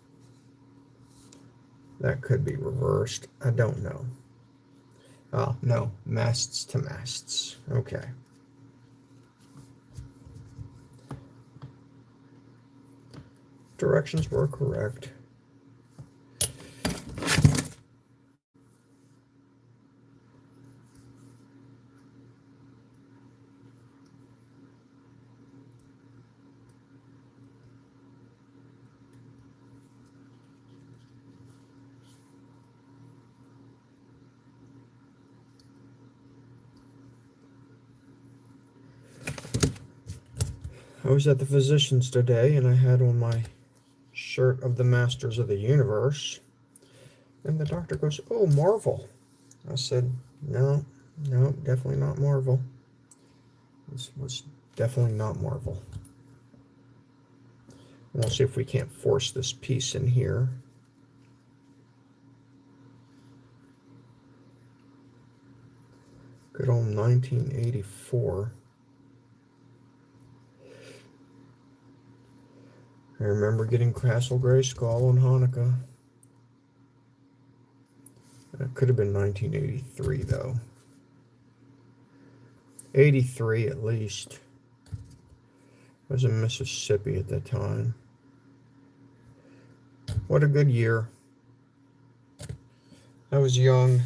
That could be reversed. I don't know. Oh, no. Masts to masts. Okay. Directions were correct. I was at the physician's today and I had on my shirt of the Masters of the Universe. And the doctor goes, "Oh, Marvel." I said, "No, no, definitely not Marvel. This was definitely not Marvel." And we'll see if we can't force this piece in here. Good old 1984. I remember getting Castle Grayskull on Hanukkah. It could have been 1983, though. 83 at least. I was in Mississippi at that time. What a good year. I was young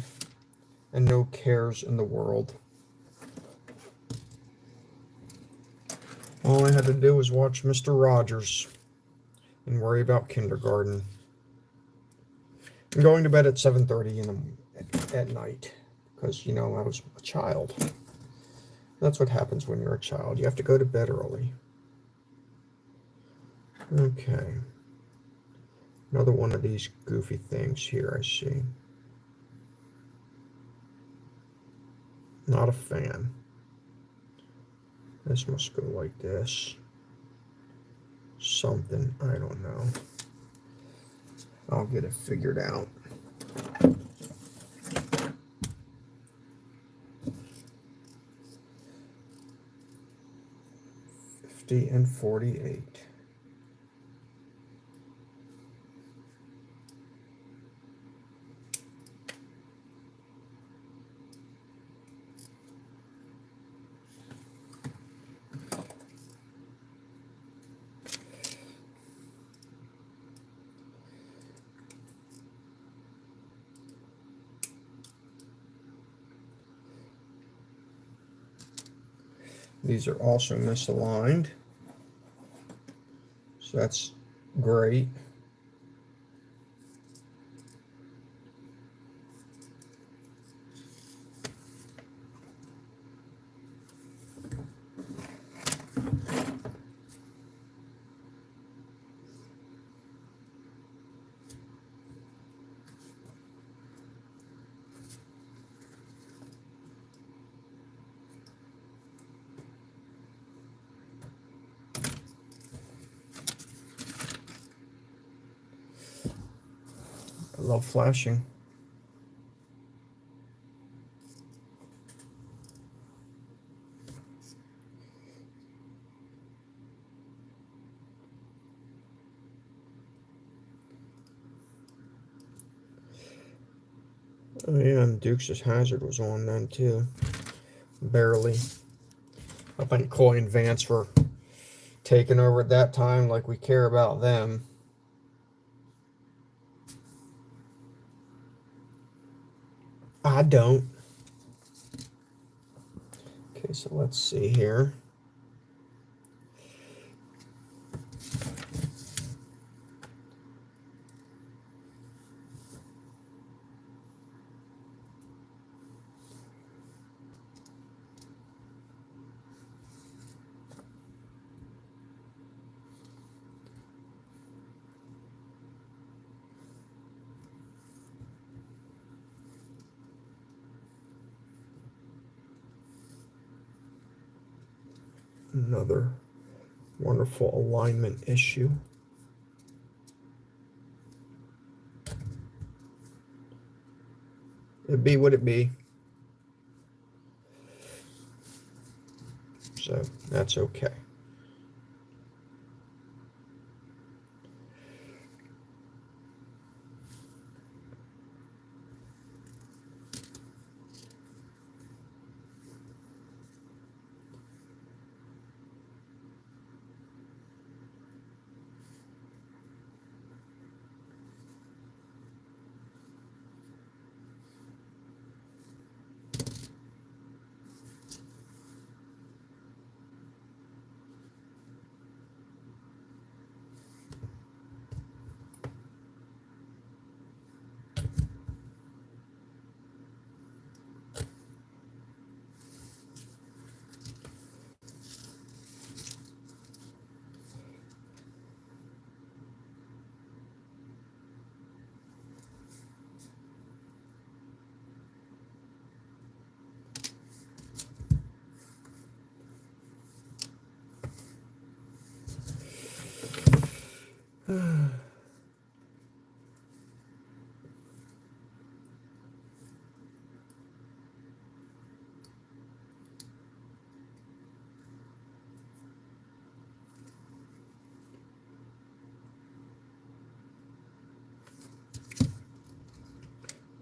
and no cares in the world. All I had to do was watch Mr. Rogers and worry about kindergarten. And going to bed at 7:30 at night because, you know, I was a child. That's what happens when you're a child. You have to go to bed early. Okay. Another one of these goofy things here, I see. Not a fan. This must go like this. Something, I don't know. I'll get it figured out. And 48. These are also misaligned. So that's great. love flashing. Oh yeah, and Dukes' Hazard was on then too. Barely. I thank Coy and Vance for taking over at that time, like we care about them. I don't. Okay, so let's see here. Another wonderful alignment issue. It be what it be. So that's okay.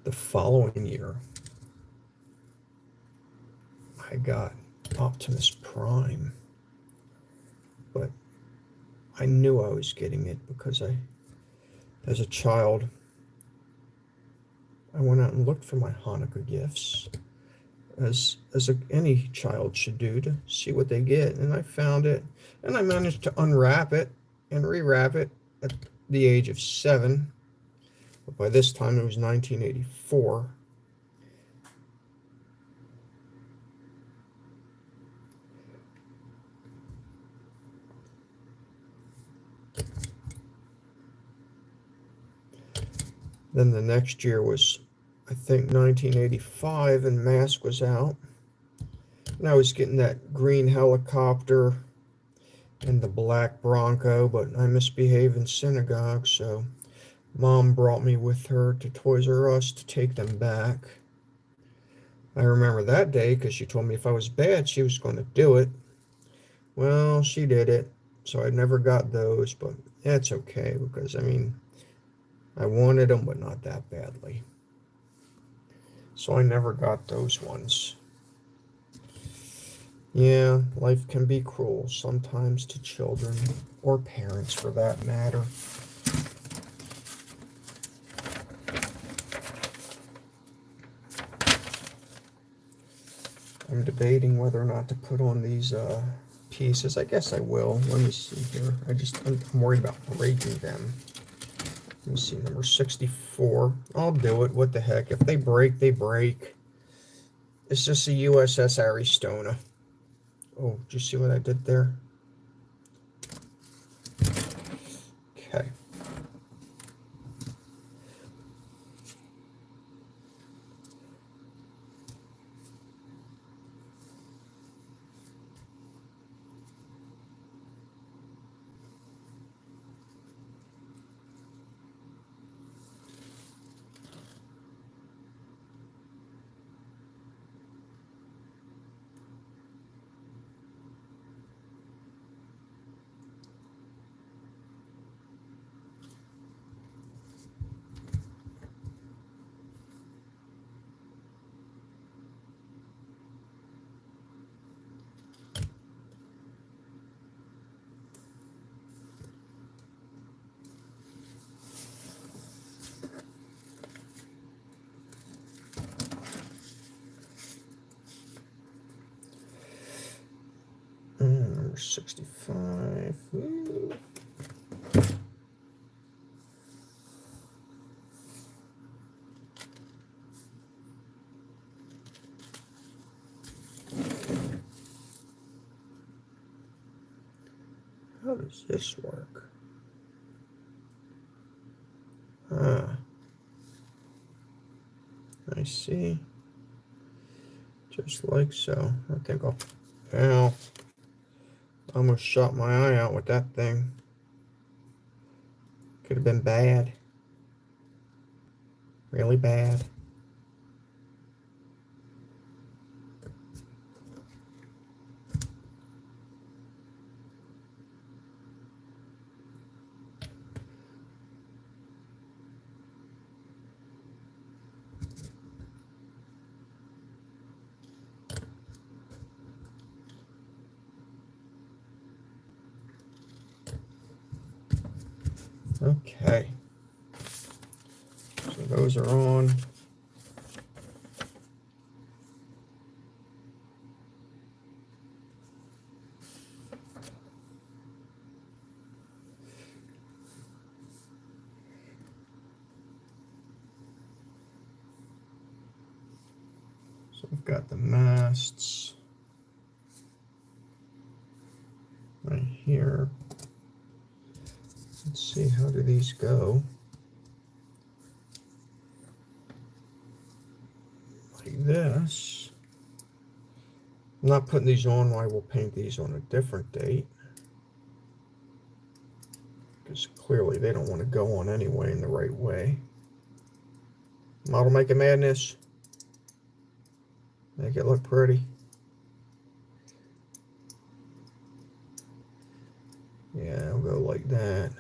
The following year, I got Optimus Prime, but I knew I was getting it because as a child, I went out and looked for my Hanukkah gifts, any child should do, to see what they get, and I found it, and I managed to unwrap it and rewrap it at the age of 7. But by this time, it was 1984. Then the next year was, I think, 1985, and Mask was out. And I was getting that green helicopter and the black Bronco, but I misbehaved in synagogue, so Mom brought me with her to Toys R Us to take them back. I remember that day because she told me if I was bad, she was going to do it. Well, she did it, so I never got those, but that's okay because, I mean, I wanted them, but not that badly. So I never got those ones. Yeah, life can be cruel sometimes to children, or parents for that matter. I'm debating whether or not to put on these pieces. I guess I will. Let me see here. I'm worried about breaking them. Let me see, number 64. I'll do it. What the heck? If they break, they break. It's just a USS Arizona. Oh, did you see what I did there? Okay. 65. Woo. How does this work? I see. Just like so. I think I'll... Ow. I almost shot my eye out with that thing. Could have been bad. Really bad. Okay. So those are on. So we've got the masts right here. Let's see, how do these go? Like this. I'm not putting these on. I will paint these on a different date, because clearly they don't want to go on anyway in the right way. Model making madness. Make it look pretty. Yeah, I'll go like that.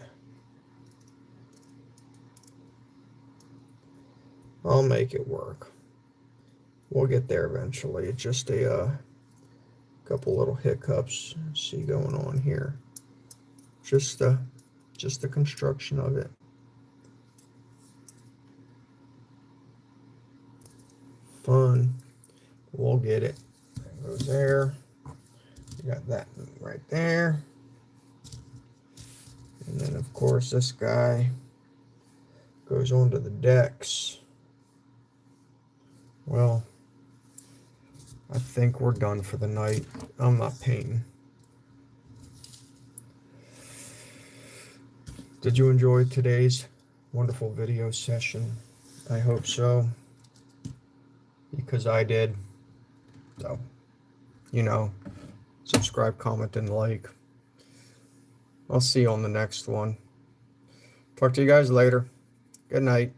I'll make it work. We'll get there eventually. It's just a couple little hiccups see going on here. Just the construction of it. Fun. We'll get it. That goes there. You got that right there. And then of course this guy goes onto the decks. Well, I think we're done for the night. I'm not painting. Did you enjoy today's wonderful video session? I hope so, because I did. So, you know, subscribe, comment, and like. I'll see you on the next one. Talk to you guys later. Good night.